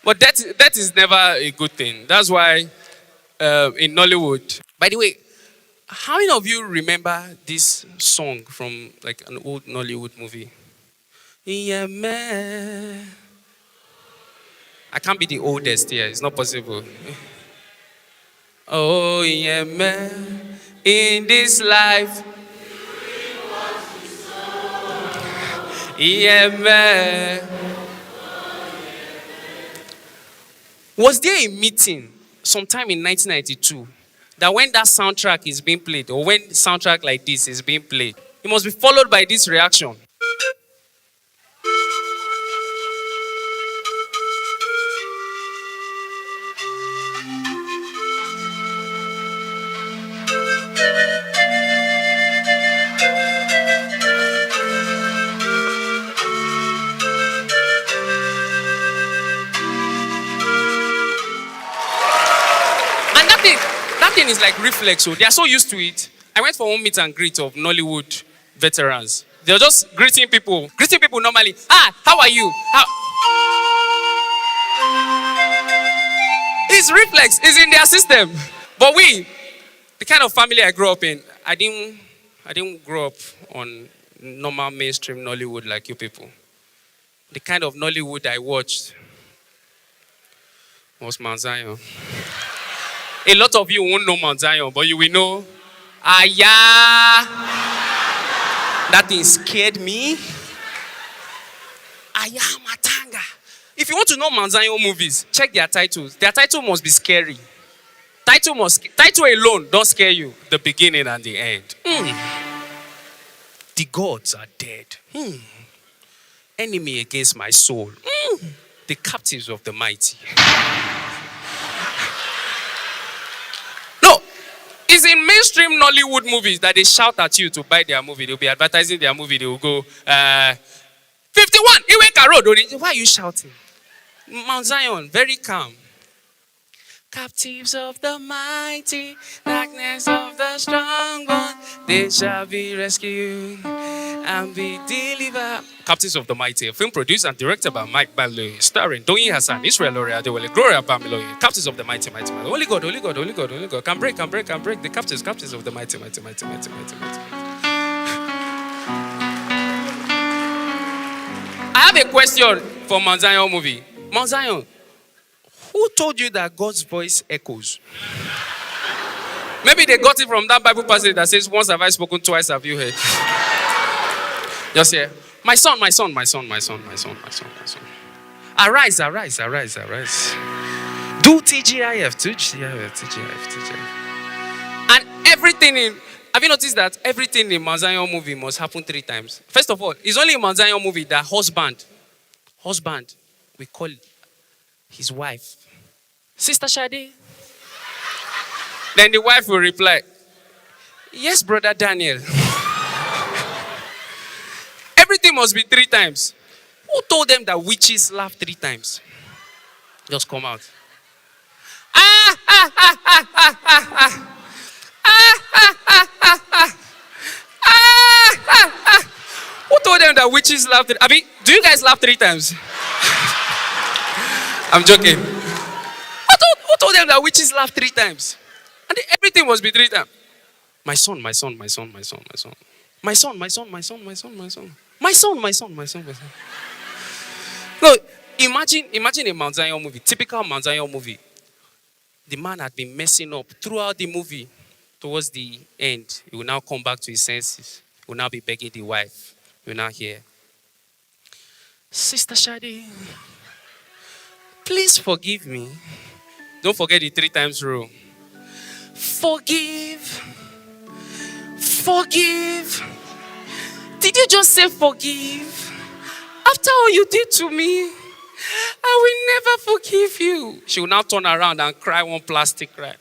But that is never a good thing. That's why in Nollywood. By the way, how many of you remember this song from like an old Nollywood movie? Yeah, man. I can't be the oldest here. It's not possible. Oh, yeah, man, in this life. Yeah, man. Was there a meeting sometime in 1992 that when that soundtrack is being played, or when soundtrack like this is being played, it must be followed by this reaction? That thing is like reflex, so they are so used to it. I went for one meet and greet of Nollywood veterans. They're just greeting people normally. How are you? It's reflex. It's in their system. But the kind of family I grew up in, I didn't grow up on normal mainstream Nollywood like you people. The kind of Nollywood I watched was Mount Zion. A lot of you won't know Mount Zion, but you will know, Aya. That thing scared me. Aya Matanga. If you want to know Mount Zion movies, check their titles. Their title must be scary. Title alone don't scare you. The beginning and the end. The gods are dead. Enemy against my soul. The captives of the mighty. No, it's in mainstream Nollywood movies that they shout at you to buy their movie. They'll be advertising their movie. They will go, 51, Iweka Road. Why are you shouting? Mount Zion, very calm. Captives of the mighty, darkness of the strong one, they shall be rescued and be delivered. Captives of the Mighty, a film produced and directed by Mike Baloy, starring Doyin Hassan, Israel Loria, Adewale, Gloria Bamiloye. Captives of the Mighty, mighty, mighty. Holy God, holy God, holy God, holy God. Can break. The captives of the mighty, mighty, mighty, mighty, mighty, mighty. I have a question for Mount Zion movie. Mount Zion, who told you that God's voice echoes? Maybe they got it from that Bible passage that says, once have I spoken, twice have you heard. Just here. My son. Arise. Do TGIF. And everything have you noticed that everything in Mount Zion movie must happen 3 times? First of all, it's only in Mount Zion movie that husband, we call his wife, Sister Shade. Then the wife will reply, yes, Brother Daniel. Everything must be 3 times. Who told them that witches laugh 3 times? Just come out. Who told them that witches laugh 3 times? I mean, do you guys laugh 3 times? I'm joking. Who told them that witches laugh 3 times? And everything must be 3 times. My son. Look, imagine a Mount Zion movie, typical Mount Zion movie. The man had been messing up throughout the movie. Towards the end, he will now come back to his senses. He will now be begging the wife. He will now hear, Sister Shadi, please forgive me. Don't forget the 3 times rule. Forgive. Did you just say forgive? After all you did to me, I will never forgive you. She will now turn around and cry one plastic cry.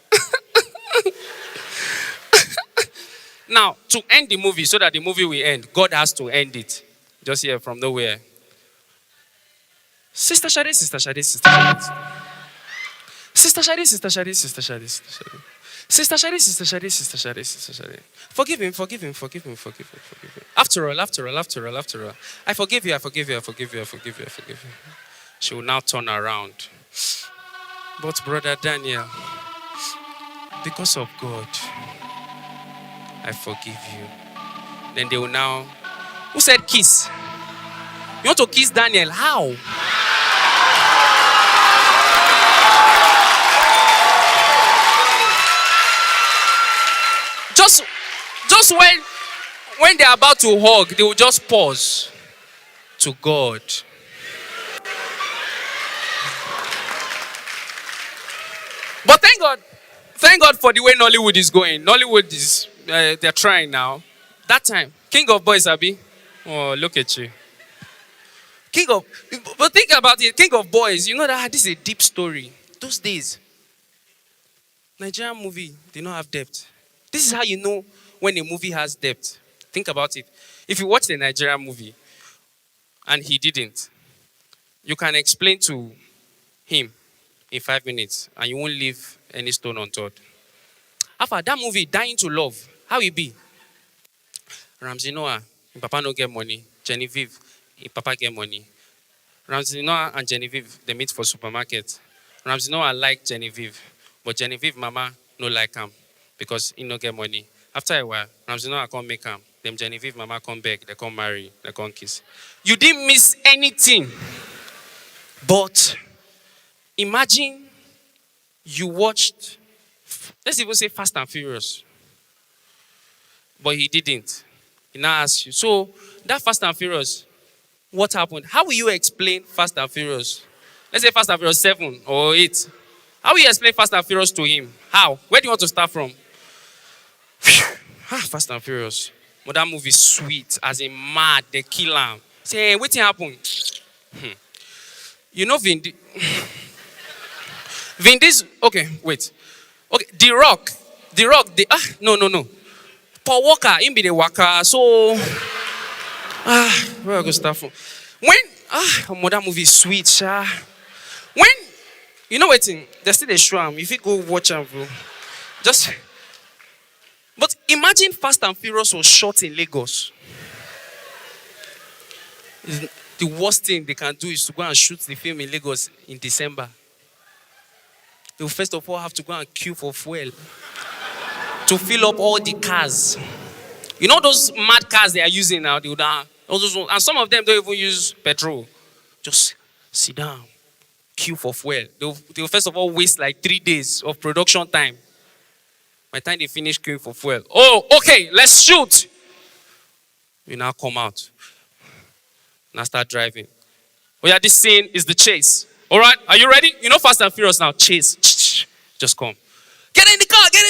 Now, to end the movie, so that the movie will end, God has to end it. Just here from nowhere. Sister Shadi. Forgive him. After all. I forgive you. She will now turn around. But Brother Daniel, because of God, I forgive you. Then they will now, who said kiss? You want to kiss Daniel? How? Just when they're about to hug, they will just pause to God. But thank God for the way Nollywood is going. Nollywood is, they're trying now. That time, King of Boys, Abi. Oh, look at you. But think about it, King of Boys, you know that this is a deep story. Those days, Nigerian movie did not have depth. This is how you know when a movie has depth. Think about it. If you watch the Nigerian movie and he didn't, you can explain to him in 5 minutes and you won't leave any stone unturned. After that movie, Dying to Love, how it be? Ramsey Noah, Papa no get money. Genevieve, Papa get money. Ramsey Noah and Genevieve, they meet for supermarket. Ramsey know I like Genevieve, but Genevieve mama no like him because he no get money. After a while, Ramsey know I can't make him. Then Genevieve mama come back, they come marry, they come kiss. You didn't miss anything. But imagine you watched, let's even say Fast and Furious. But he didn't. He now asks you, so that Fast and Furious, what happened? How will you explain Fast and Furious? Let's say Fast and Furious 7 or 8. How will you explain Fast and Furious to him? How? Where do you want to start from? Fast and Furious. But that movie is sweet, as in mad, they kill him. Say, what happened? You know Vin Diesel, okay, wait. Okay, The Rock, no. Paul Walker, him be the Walker, so, where I go start from? When, that movie is sweet, sha. When, you know what, there's still a show, if you go watch them, bro, but imagine Fast and Furious was shot in Lagos. The worst thing they can do is to go and shoot the film in Lagos in December. They will first of all have to go and queue for fuel to fill up all the cars. You know those mad cars they are using now? And some of them don't even use petrol. Just sit down, queue for fuel. They will first of all waste like 3 days of production time. By the time they finish queuing for fuel. Oh, okay, let's shoot. You now come out. Now start driving. Oh yeah, this scene is the chase. All right, are you ready? You know Fast and Furious now. Chase. Just come. Get in the car. Get.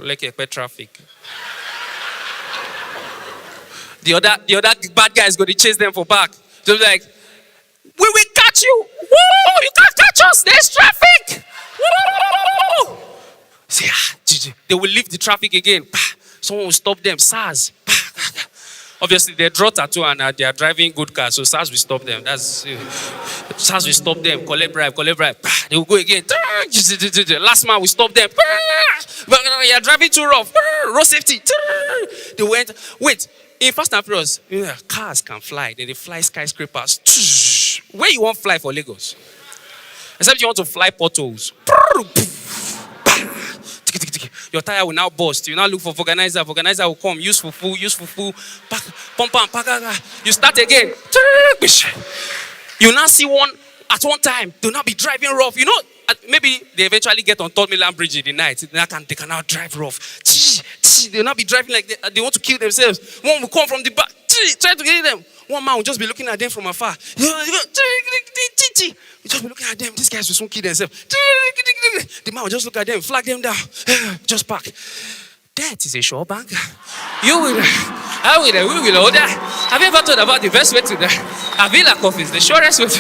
Like a pet traffic. The other bad guys go to chase them for back. So like, we will catch you. Woo! You can't catch us. There's traffic. Woo! Say, they will leave the traffic again. Someone will stop them. SARS. Obviously, they draw tattoo and they are driving good cars, so SARS will stop them. SARS will stop them. Collect bribe. They will go again. Last man will stop them. You are driving too rough. Road safety. They went. Wait. In Fast and Furious, cars can fly. They fly skyscrapers. Where you want to fly for Lagos? Except you want to fly potholes. Your tire will now burst. You now look for vulcanizer. Vulcanizer will come. Use fufu. Pump. You start again. You now see one at one time. Do not be driving rough. You know, maybe they eventually get on Third Mainland Bridge in the night. They can now drive rough. They will not be driving like they want to kill themselves. One will come from the back. Try to get them. One man will just be looking at them from afar. You just be looking at them. These guys will soon kill themselves. The man will just look at them, flag them down. Just park. That is a sure bank. We will order. Have you ever thought about the best way to the Avila coffee is the shortest way to...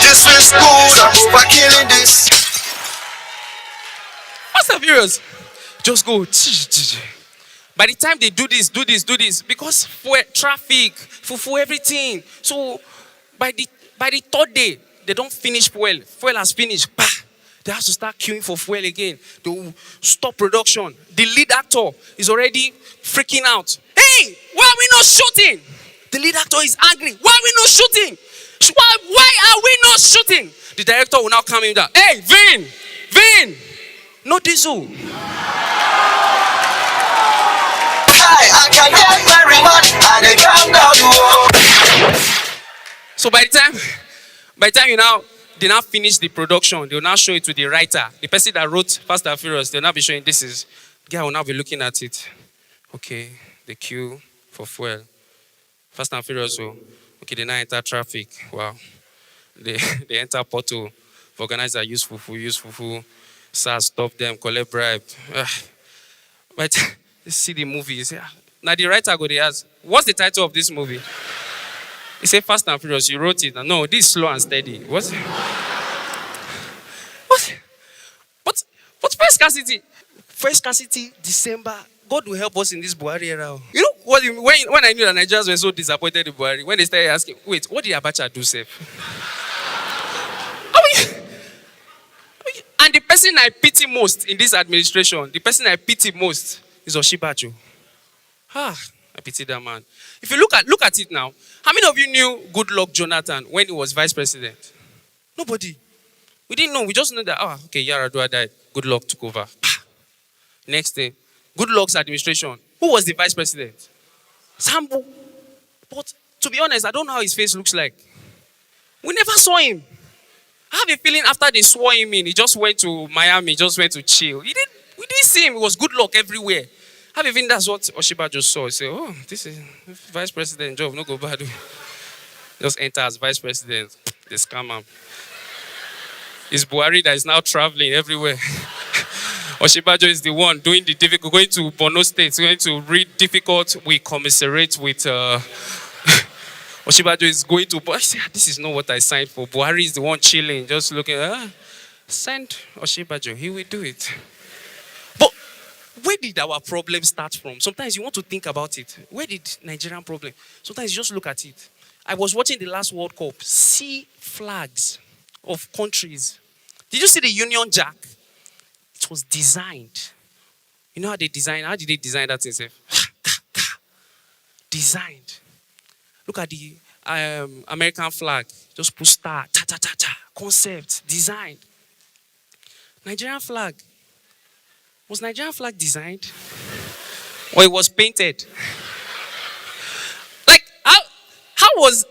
This is good, I'm back killing this.
What's the furious? Just go. By the time they do this, because fuel, traffic, fufu, everything. So by the third day, they don't finish fuel. Fuel has finished. They have to start queuing for fuel again. They will stop production. The lead actor is already freaking out. Hey, why are we not shooting? The lead actor is angry. Why are we not shooting? Why are we not shooting? The director will now calm him down. Hey, Vin, no diesel.
I can get very much and they calm down.
So by the time they now finish the production, they will now show it to the writer. The person that wrote Fast and Furious, they'll now be showing this is, the guy will now be looking at it. Okay, the queue for fuel. Fast and Furious, okay, they now enter traffic. Wow. They enter portal. Organizer use fufu. SARS stop them, collect bribe. But see the movie. You say, now the writer go, they ask, what's the title of this movie? He said Fast and Furious. You wrote it. No, this is Slow and Steady. What? But first scarcity, December. God will help us in this Buhari era. You know what? When I knew that Nigerians were so disappointed in Buhari, when they started asking, wait, what did Abacha do, Seth? And the person I pity most in this administration, the person I pity most is Oshibajo. I pity that man. If you look at it now, how many of you knew Goodluck Jonathan when he was vice president? Nobody. We didn't know. We just knew that, okay, Yaradua died. Goodluck took over. Next day, Goodluck's administration. Who was the vice president? Sambo. But to be honest, I don't know how his face looks like. We never saw him. I have a feeling after they swore him in, he just went to Miami, just went to chill. We didn't see him. It was good luck everywhere. I have a feeling that's what Oshiba just saw. He said, oh, this is vice president job, no go bad. Just enter as vice president. They scam him. It's Buhari that is now traveling everywhere. Oshibajo is the one doing the difficult, going to Borno State, going to read difficult. We commiserate with Oshibajo is going to. I say, this is not what I signed for. Buhari is the one chilling, just looking. Send Oshibajo, he will do it. But where did our problem start from? Sometimes you want to think about it. Where did Nigerian problem? Sometimes you just look at it. I was watching the last World Cup. See flags of countries. Did you see the Union Jack? It was designed. You know how they design? How did they design that thing? Designed. Look at the American flag. Just put star, concept, designed. Nigerian flag. Was Nigerian flag designed? Or it was painted? Like, how was...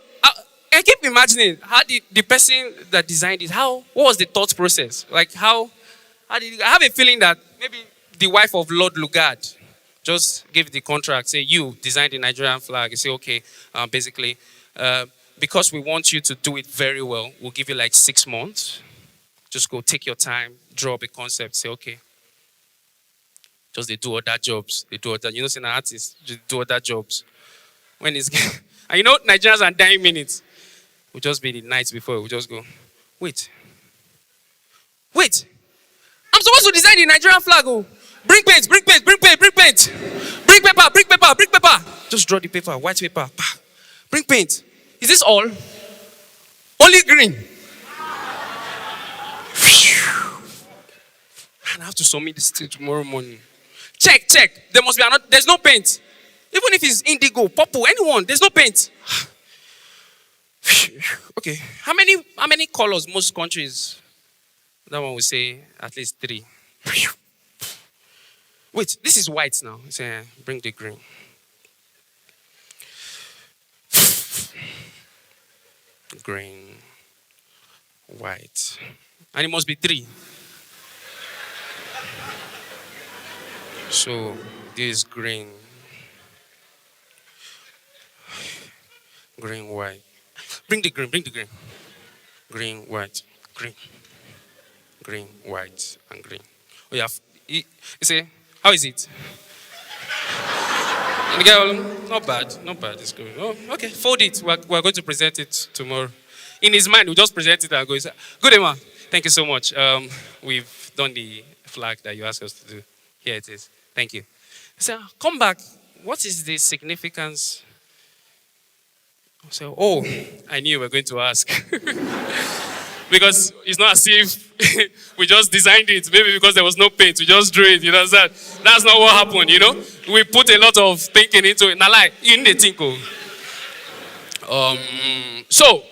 I keep imagining, how did the person that designed it, what was the thought process? Like, how did... I have a feeling that maybe the wife of Lord Lugard just gave the contract, say, you designed the Nigerian flag. You say, okay, basically, because we want you to do it very well, we'll give you like 6 months. Just go take your time, draw up a concept, say, okay. Just they do other jobs. They do other, you know, saying an artist, just do other jobs. When it's, and you know, Nigerians are dying minutes. We'll just be the nights before, we'll just go, wait. I'm supposed to design the Nigerian flag, oh. Bring paint. Bring paper. Just draw the paper, white paper. Bring paint. Is this all? Only green. And I have to submit this till tomorrow morning. Check. There must be another. There's no paint. Even if it's indigo, purple, anyone, there's no paint. Okay. How many colors most countries? That one will say at least 3. Wait, this is white now. Say, bring the green. Green, white. And it must be 3. So, this is green. Green, white. Bring the green. Green, white, green. Green, white, and green. Oh, yeah. You see, how is it? And the guy, not bad, it's good. Oh, okay, fold it. We're going to present it tomorrow. In his mind, we'll just present it and go, good, Emma. Thank you so much. We've done the flag that you asked us to do. Here it is. Thank you. So, come back. What is the significance? So, I knew you were going to ask. Because it's not as if we just designed it. Maybe because there was no paint, we just drew it. You know that? That's not what happened, you know? We put a lot of thinking into it. Now, like, in the thinking. So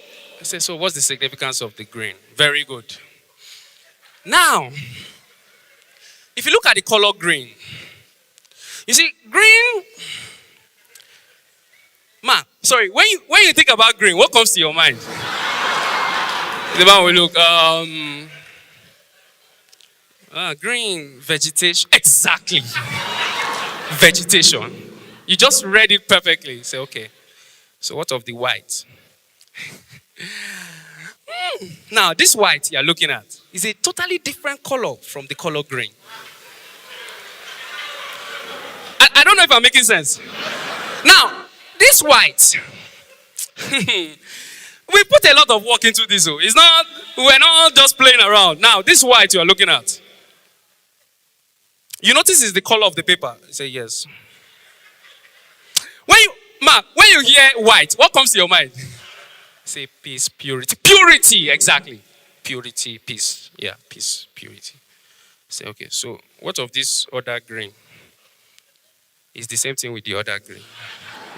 what's the significance of the green? Very good. Now, if you look at the color green, you see, green... when you think about green, what comes to your mind? The man will look, green, vegetation. Exactly. Vegetation. You just read it perfectly. You say, okay, so what of the white? Now, this white you're looking at is a totally different color from the color green. I don't know if I'm making sense. Now, this white, we put a lot of work into this. We're not just playing around. Now, this white you are looking at, you notice is the color of the paper. You say yes. When you hear white, what comes to your mind? Say peace, purity. Purity, exactly. Purity, peace. Yeah, peace, purity. Say, okay, so what of this other green? It's the same thing with the other green.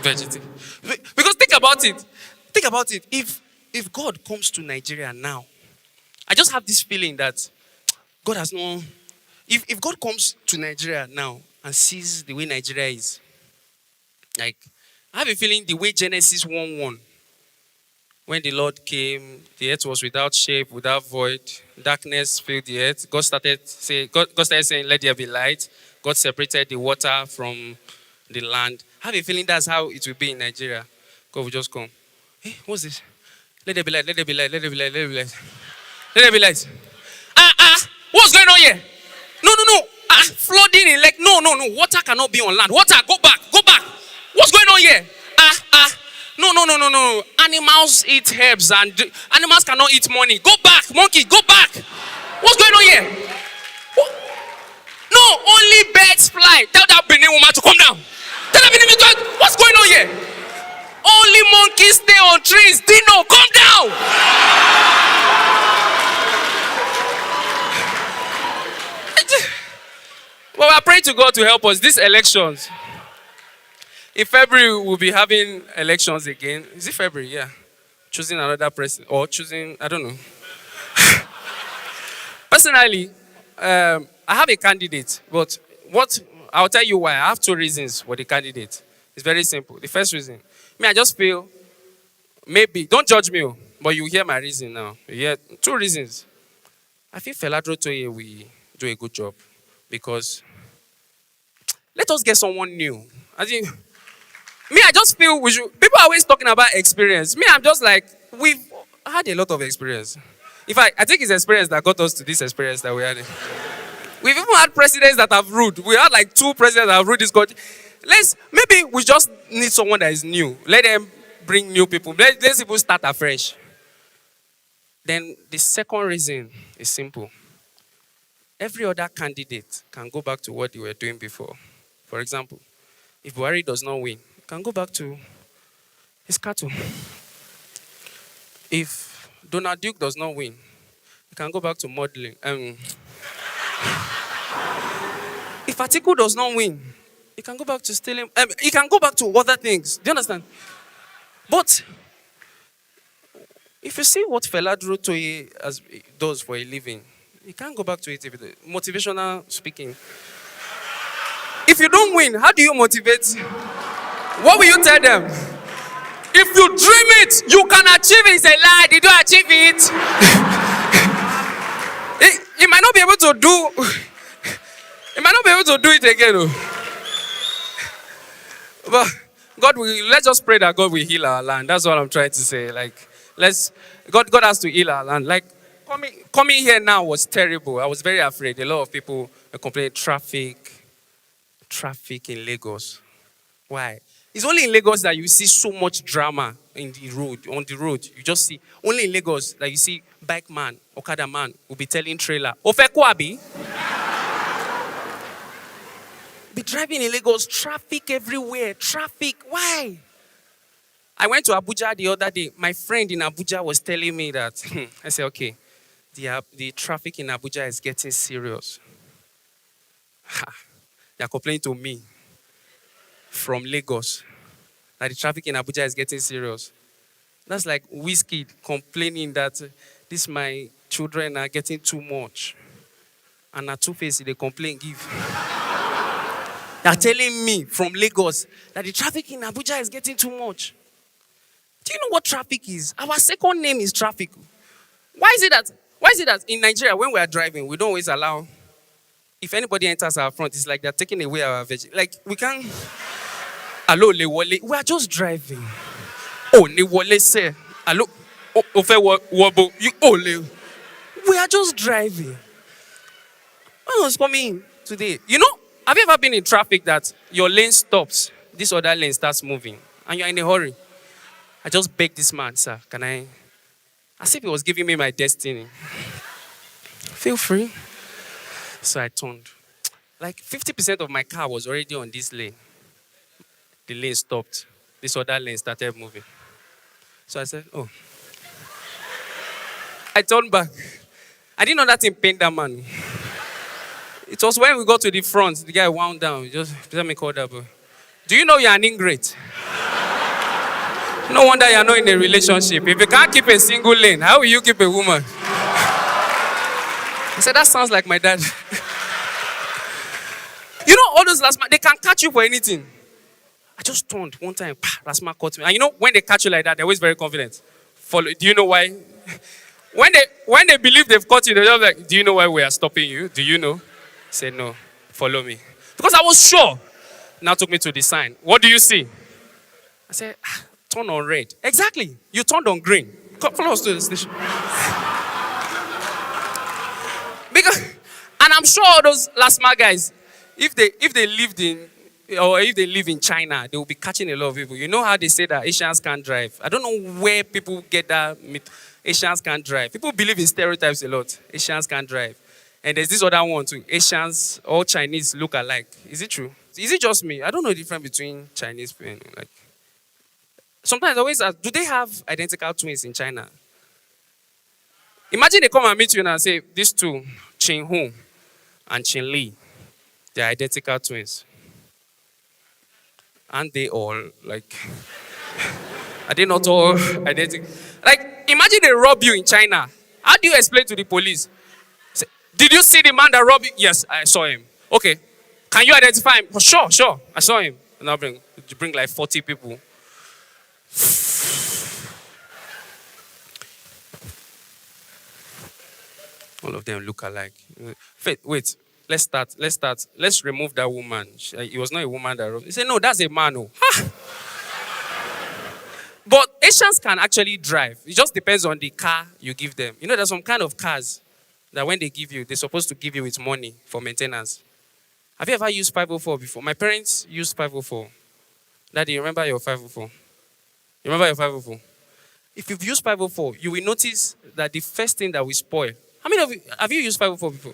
Vegetable. Because think about it. Think about it. If God comes to Nigeria now, I just have this feeling that God has no. If God comes to Nigeria now and sees the way Nigeria is, like, I have a feeling the way Genesis 1:1, when the Lord came, the earth was without shape, without void, darkness filled the earth. God started saying, "Let there be light." God separated the water from the land. I have a feeling that's how it will be in Nigeria. God will just come. Hey, what's this? Let there be light, let there be light, let there be light, let there be light. Let there be light. What's going on here? No. Flooding in like, no. Water cannot be on land. Water, go back. What's going on here? No. Animals eat herbs and animals cannot eat money. Go back, monkey, go back. What's going on here? No, only birds fly. Tell that Benin woman to come down. Tell that Benin woman, what's going on here? Only monkeys stay on trees. Dino, come down. Well, we're praying to God to help us. These elections. In February, we'll be having elections again. Is it February? Yeah. Choosing another president. Or choosing, I don't know. Personally, I have a candidate. But I'll tell you why. I have two reasons for the candidate. It's very simple. The first reason. I just feel, maybe, don't judge me, but you hear my reason now. You hear two reasons. I feel Feladro Toye will do a good job. Because let us get someone new. I just feel we should. People are always talking about experience. I'm just like, we've had a lot of experience. In fact, I think it's experience that got us to this experience that we had. We've even had presidents that have ruled. We had like 2 presidents that have ruled this country. Maybe we just need someone that is new. Let them bring new people. Let people start afresh. Then the second reason is simple. Every other candidate can go back to what they were doing before. For example, if Buhari does not win, he can go back to his cattle. If Donald Duke does not win, he can go back to modeling. If Atiku does not win, he can go back to stealing. He can go back to other things. Do you understand? But if you see what Feladro Toye does for a living, you can't go back to it. Motivational speaking. If you don't win, how do you motivate? What will you tell them? If you dream it, you can achieve it. It's a lie. Did you achieve it? He might not be able to do. He might not be able to do it again. But let's just pray that God will heal our land. That's what I'm trying to say. Like, God has to heal our land. Like, coming here now was terrible. I was very afraid. A lot of people were complaining traffic in Lagos. Why? It's only in Lagos that you see so much drama on the road. You just see, only in Lagos that you see bike man, Okada man will be telling trailer, Ofekwabi. Be driving in Lagos, traffic everywhere, traffic. Why? I went to Abuja the other day. My friend in Abuja was telling me that, I said, okay, the traffic in Abuja is getting serious. They're complaining to me from Lagos that the traffic in Abuja is getting serious. That's like Wizkid complaining that my children are getting too much. And at Two-Face, they complain, give. They're telling me from Lagos that the traffic in Abuja is getting too much. Do you know what traffic is? Our second name is traffic. Why is it that in Nigeria, when we are driving, we don't always allow, if anybody enters our front, it's like they're taking away our veg. Like, we can't, hello, we are just driving. Oh, le say, hello, wobo, you ole. We are just driving. I was coming today. You know, have you ever been in traffic that your lane stops, this other lane starts moving, and you're in a hurry? I just begged this man, sir, can I? As if he was giving me my destiny. Feel free. So I turned. Like 50% of my car was already on this lane. The lane stopped. This other lane started moving. So I said, oh. I turned back. I didn't know that thing pained that man. It was when we got to the front, the guy wound down. Just let me call that boy. Do you know you're an ingrate? No wonder you're not in a relationship. If you can't keep a single lane, how will you keep a woman? I said, that sounds like my dad. You know, all those last man, they can catch you for anything. I just turned one time, last man caught me. And you know, when they catch you like that, they're always very confident. Follow. Do you know why? When they believe they've caught you, they're just like, do you know why we are stopping you? Do you know? I said, no, follow me. Because I was sure. Now took me to the sign. What do you see? I said, turn on red. Exactly. You turned on green. Follow us to the station. Because, and I'm sure all those last mile guys, if they lived in, or if they live in China, they will be catching a lot of people. You know how they say that Asians can't drive? I don't know where people get that myth. Asians can't drive. People believe in stereotypes a lot. Asians can't drive. And there's this other one too. Asians, all Chinese look alike. Is it true? Is it just me? I don't know the difference between Chinese and like. Sometimes I always ask, do they have identical twins in China? Imagine they come and meet you and say, these two, Qin Hu and Qin Li, they're identical twins. Aren't they all like, are they not all identical? Like, imagine they rob you in China. How do you explain to the police? Say, did you see the man that robbed you? Yes, I saw him. Okay. Can you identify him? Oh, sure. I saw him. And I'll bring like 40 people. All of them look alike. Wait. Let's start. Let's remove that woman. It was not a woman that robbed. He said, no, that's a man. Oh. But Asians can actually drive. It just depends on the car you give them. You know, there's some kind of cars that when they give you, they're supposed to give you with money for maintenance. Have you ever used 504 before? My parents used 504. Daddy, you remember your 504? You remember your 504? If you've used 504, you will notice that the first thing that will spoil. How many of you have you used 504 before?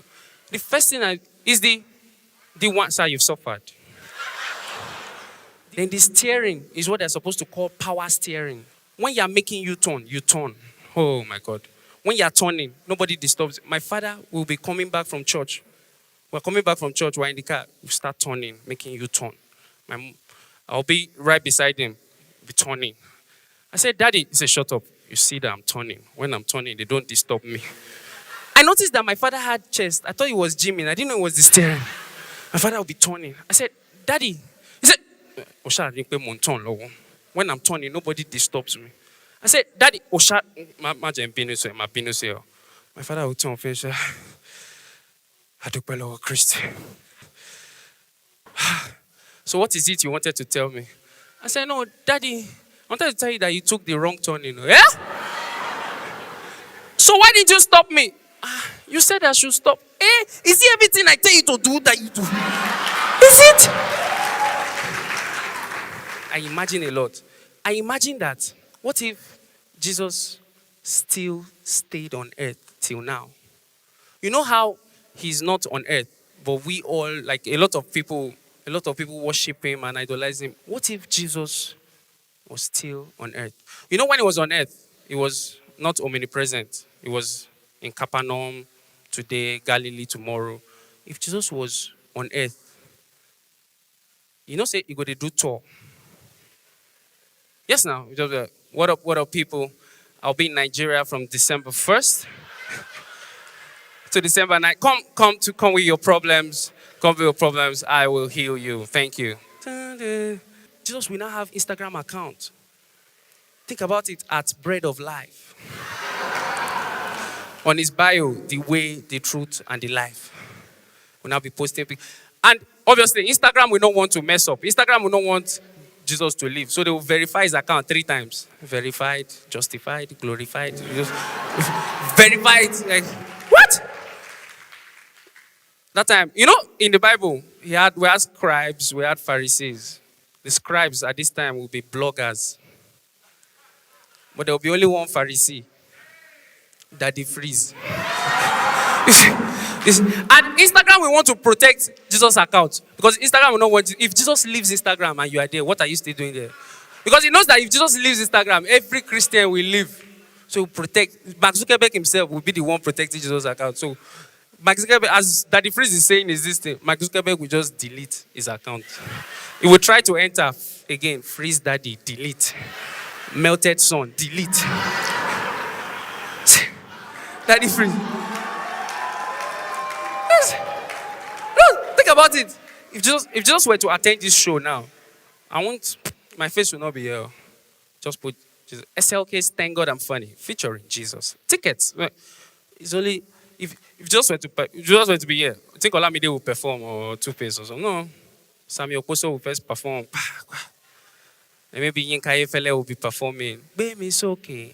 The first thing is the one side you've suffered. Then the steering is what they're supposed to call power steering. When you're making U-turn, you turn. Oh my God. When you're turning, nobody disturbs. My father will be coming back from church. We're coming back from church, we're in the car. We start turning, making U-turn. I'll be right beside him, be turning. I said, Daddy, he said, shut up. You see that I'm turning. When I'm turning, they don't disturb me. I noticed that my father had chest. I thought he was gymming. I didn't know it was the steering. My father would be turning. I said, Daddy. He said, when I'm turning, nobody disturbs me. I said, Daddy, my father would turn and say, Christ. So what is it you wanted to tell me? I said, no, Daddy, I wanted to tell you that you took the wrong turn, you know. Yeah? So why did you stop me? You said I should stop. Is it everything I tell you to do that you do? Is it? I imagine a lot. I imagine that, what if Jesus still stayed on earth till now? You know how he's not on earth, but we all, like a lot of people worship him and idolize him. What if Jesus was still on earth? You know, when he was on earth, he was not omnipresent. He was in Capernaum today, Galilee tomorrow. If Jesus was on earth, you know, say he go to do tour. Yes, now. What up, people? I'll be in Nigeria from December 1st to December 9th. Come with your problems. Come with your problems. I will heal you. Thank you. Jesus will now have Instagram account. Think about it, at Bread of Life. On his bio, the way, the truth, and the life. Will now be posting. And obviously, Instagram will not want to mess up. Instagram will not want Jesus to live. So they will verify his account 3 times. Verified, justified, glorified. Verified. Like, what? That time, you know, in the Bible, we had scribes, we had Pharisees. The scribes at this time will be bloggers. But there will be only one Pharisee. Daddy Freeze. And Instagram will want to protect Jesus' account. Because Instagram will not want to. If Jesus leaves Instagram and you are there, what are you still doing there? Because he knows that if Jesus leaves Instagram, every Christian will leave. So protect. Mark Zuckerberg himself will be the one protecting Jesus' account. So Mark Zuckerberg, as Daddy Freeze is saying, is this thing. Mark Zuckerberg will just delete his account. He will try to enter again. Freeze Daddy, delete. Melted sun, delete. Daddy free. No, think about it. If Jesus were to attend this show now, my face will not be here. Just put Jesus. SLK's Thank God I'm Funny, featuring Jesus. Tickets. It's only if Jesus were to be here. I think Olamide will perform or Two-Face or something. No. Samuel Koso will first perform. And maybe Yinka Efele will be performing. Baby, it's okay.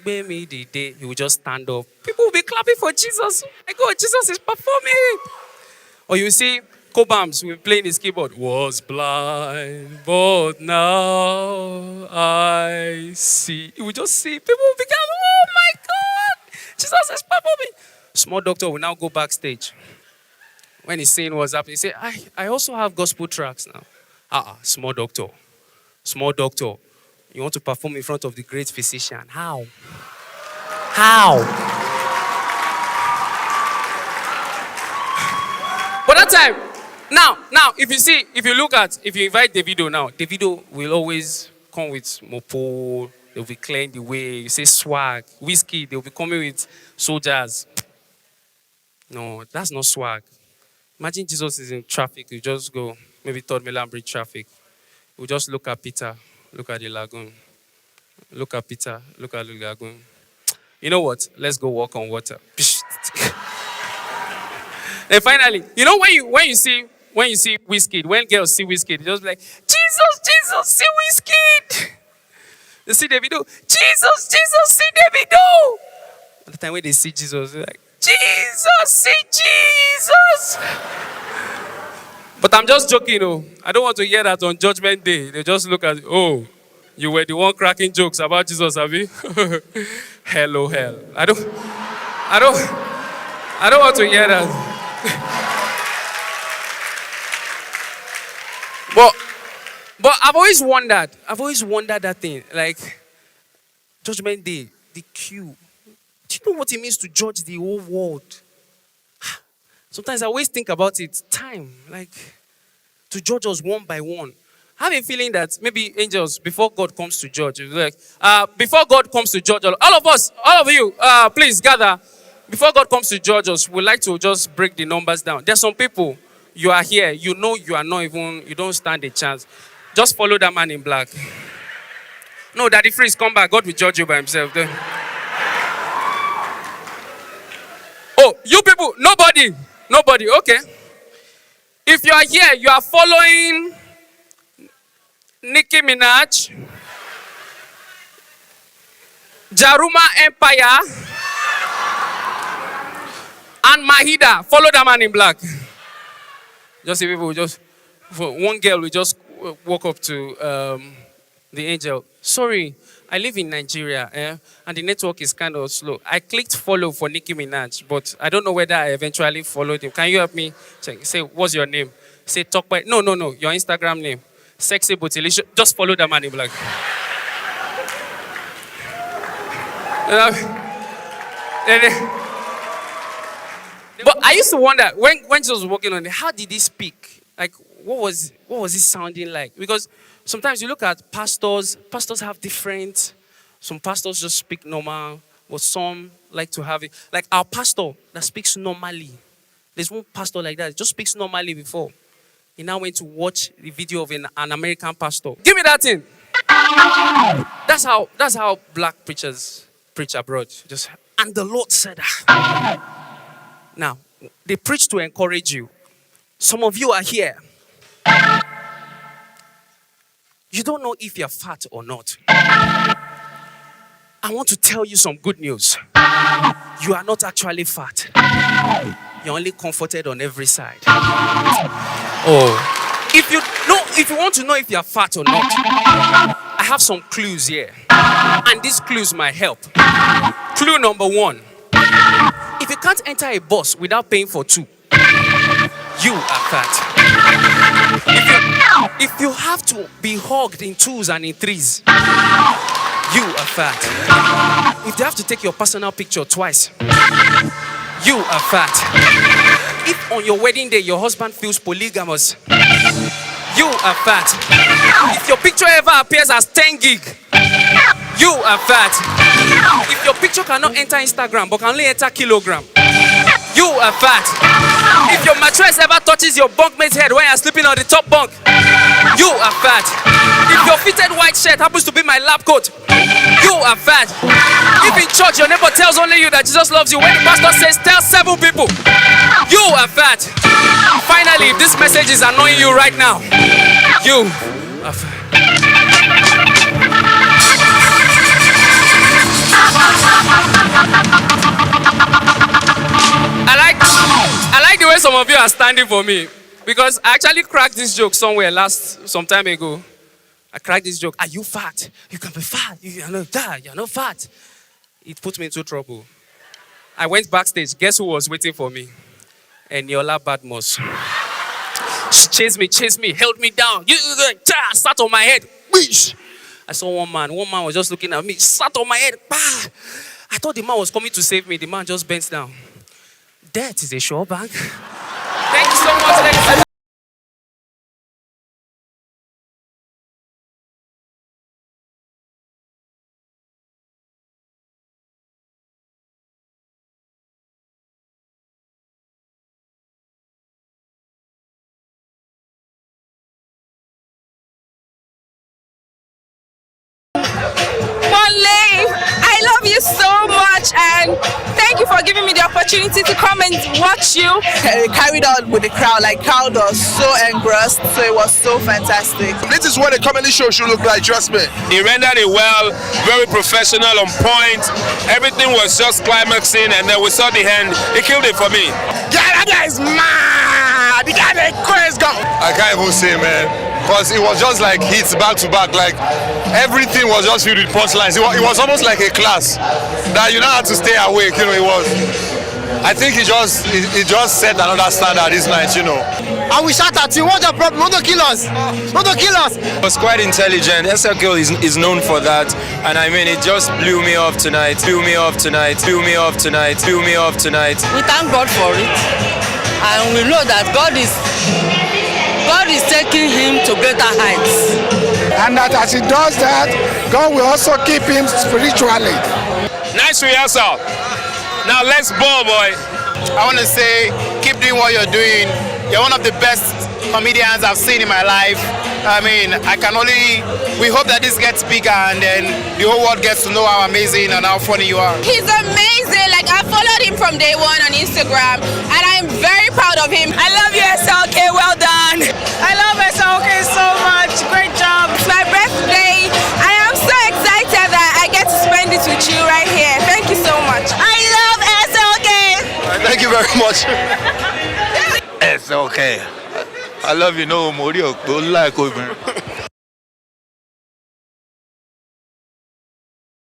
Baby, the day he will just stand up. People will be clapping for Jesus. My God, Jesus is performing. Or you see Cobams will be playing his keyboard. Was blind, but now I see. He will just see. People will be going, oh my God, Jesus is performing. Small doctor will now go backstage. When he's seeing what's happening, he say, I also have gospel tracks now. Small doctor. Small doctor. You want to perform in front of the great physician. How? But that time, now, if you invite Davido now, Davido will always come with mopo, they'll be clearing the way, you say swag, whiskey, they'll be coming with soldiers. No, that's not swag. Imagine Jesus is in traffic, you just go, maybe Third Milan Bridge traffic. We just look at Peter, look at the lagoon. Look at Peter, look at the lagoon. You know what? Let's go walk on water. And finally, you know when you see Wizkid, when girls see Wizkid, they just be like, Jesus, see Wizkid. They see Davido, Jesus, see Davido. At the time when they see Jesus, they're like, Jesus, see Jesus. But I'm just joking, I don't want to hear that on Judgment Day. They just look at, oh, you were the one cracking jokes about Jesus, have you? Hello, hell. I don't want to hear that. But I've always wondered that thing. Like, Judgment Day, the queue. Do you know what it means to judge the whole world? Sometimes I always think about it. Time, like, to judge us one by one. I have a feeling that maybe angels, before God comes to judge, before God comes to judge, all of us, all of you, please gather. Before God comes to judge us, we'd like to just break the numbers down. There's some people, you are here, you know you are not even, you don't stand a chance. Just follow that man in black. No, Daddy Freeze, come back. God will judge you by himself. Oh, you people, nobody, okay. If you are here, you are following Nicki Minaj, Jaruma Empire, and Mahida. Follow that man in black. Just see people, one girl will just walk up to the angel. Sorry, I live in Nigeria, and the network is kind of slow. I clicked follow for Nicki Minaj, but I don't know whether I eventually followed him. Can you help me? Say, what's your name? Say, talk by. No, your Instagram name. Sexy but delicious. Just follow the man in black. But I used to wonder, when Jesus was walking on it, how did he speak? Like, what was he sounding like? Because sometimes you look at pastors have different, some pastors just speak normal, but some like to have it. Like our pastor that speaks normally. There's one pastor like that, just speaks normally before. He now went to watch the video of an American pastor. Give me that thing. That's how black preachers preach abroad. And the Lord said that. Now, they preach to encourage you. Some of you are here. You don't know if you're fat or not. I want to tell you some good news. You are not actually fat. You're only comforted on every side. Oh. If you want to know if you're fat or not, I have some clues here. And these clues might help. Clue number 1. If you can't enter a bus without paying for 2, you are fat. If you have to be hugged in 2s and in 3s, you are fat. If they have to take your personal picture twice, you are fat. If on your wedding day your husband feels polygamous, you are fat. If your picture ever appears as 10 gig, You are fat. If your picture cannot enter Instagram but can only enter kilogram, you are fat. If your mattress ever touches your bunkmate's head when you're sleeping on the top bunk, you are fat. If your fitted white shirt happens to be my lab coat, you are fat. If in church your neighbor tells only you that Jesus loves you when the pastor says tell 7 people, you are fat. Finally, if this message is annoying you right now, you are fat. I like the way some of you are standing for me, because I actually cracked this joke somewhere some time ago. I cracked this joke. Are you fat? You can be fat. You're not fat. It put me into trouble. I went backstage. Guess who was waiting for me? Eniola Badmos. She chased me, held me down. Sat on my head. I saw one man was just looking at me, sat on my head. I thought the man was coming to save me. The man just bent down. That is a sure bank. Thank you so much, ladies.
I love you so much, and thank you for giving me the opportunity to come and watch you.
Carried on with the crowd, like crowd was so engrossed, so it was so fantastic.
This is what a comedy show should look like, trust me.
He rendered it well, very professional, on point. Everything was just climaxing, and then we saw the end. He killed it for me.
Yeah, that guy is mad. The guy is crazy.
I can't even say, man, because it was just like hits back to back. Like everything was just filled with punchlines. It was almost like a class that you don't have to stay awake. You know, it was. I think it just set another standard this night. You know.
And we shout at you. What's the problem? Want to kill us? Want to kill us?
It was quite intelligent. SLK is known for that, and I mean, it just blew me off tonight. Blew me off tonight. Blew me off tonight. Blew me off tonight.
We thank God for it, and we know that God is taking him to greater heights.
And that as he does that, God will also keep him spiritually.
Nice rehearsal. Now let's ball, boy.
I want to say, keep doing what you're doing. You're one of the best comedians I've seen in my life. I mean, we hope that this gets bigger and then the whole world gets to know how amazing and how funny you are.
He's amazing. Like, I followed him from day one on Instagram, and I'm very proud of him. I love you, SLK. Well done. I love SLK so much. Great job. It's my birthday. I am so excited that I get to spend it with you right here. Thank you so much. I love SLK.
Thank you very much. SLK. I love you, no more. You like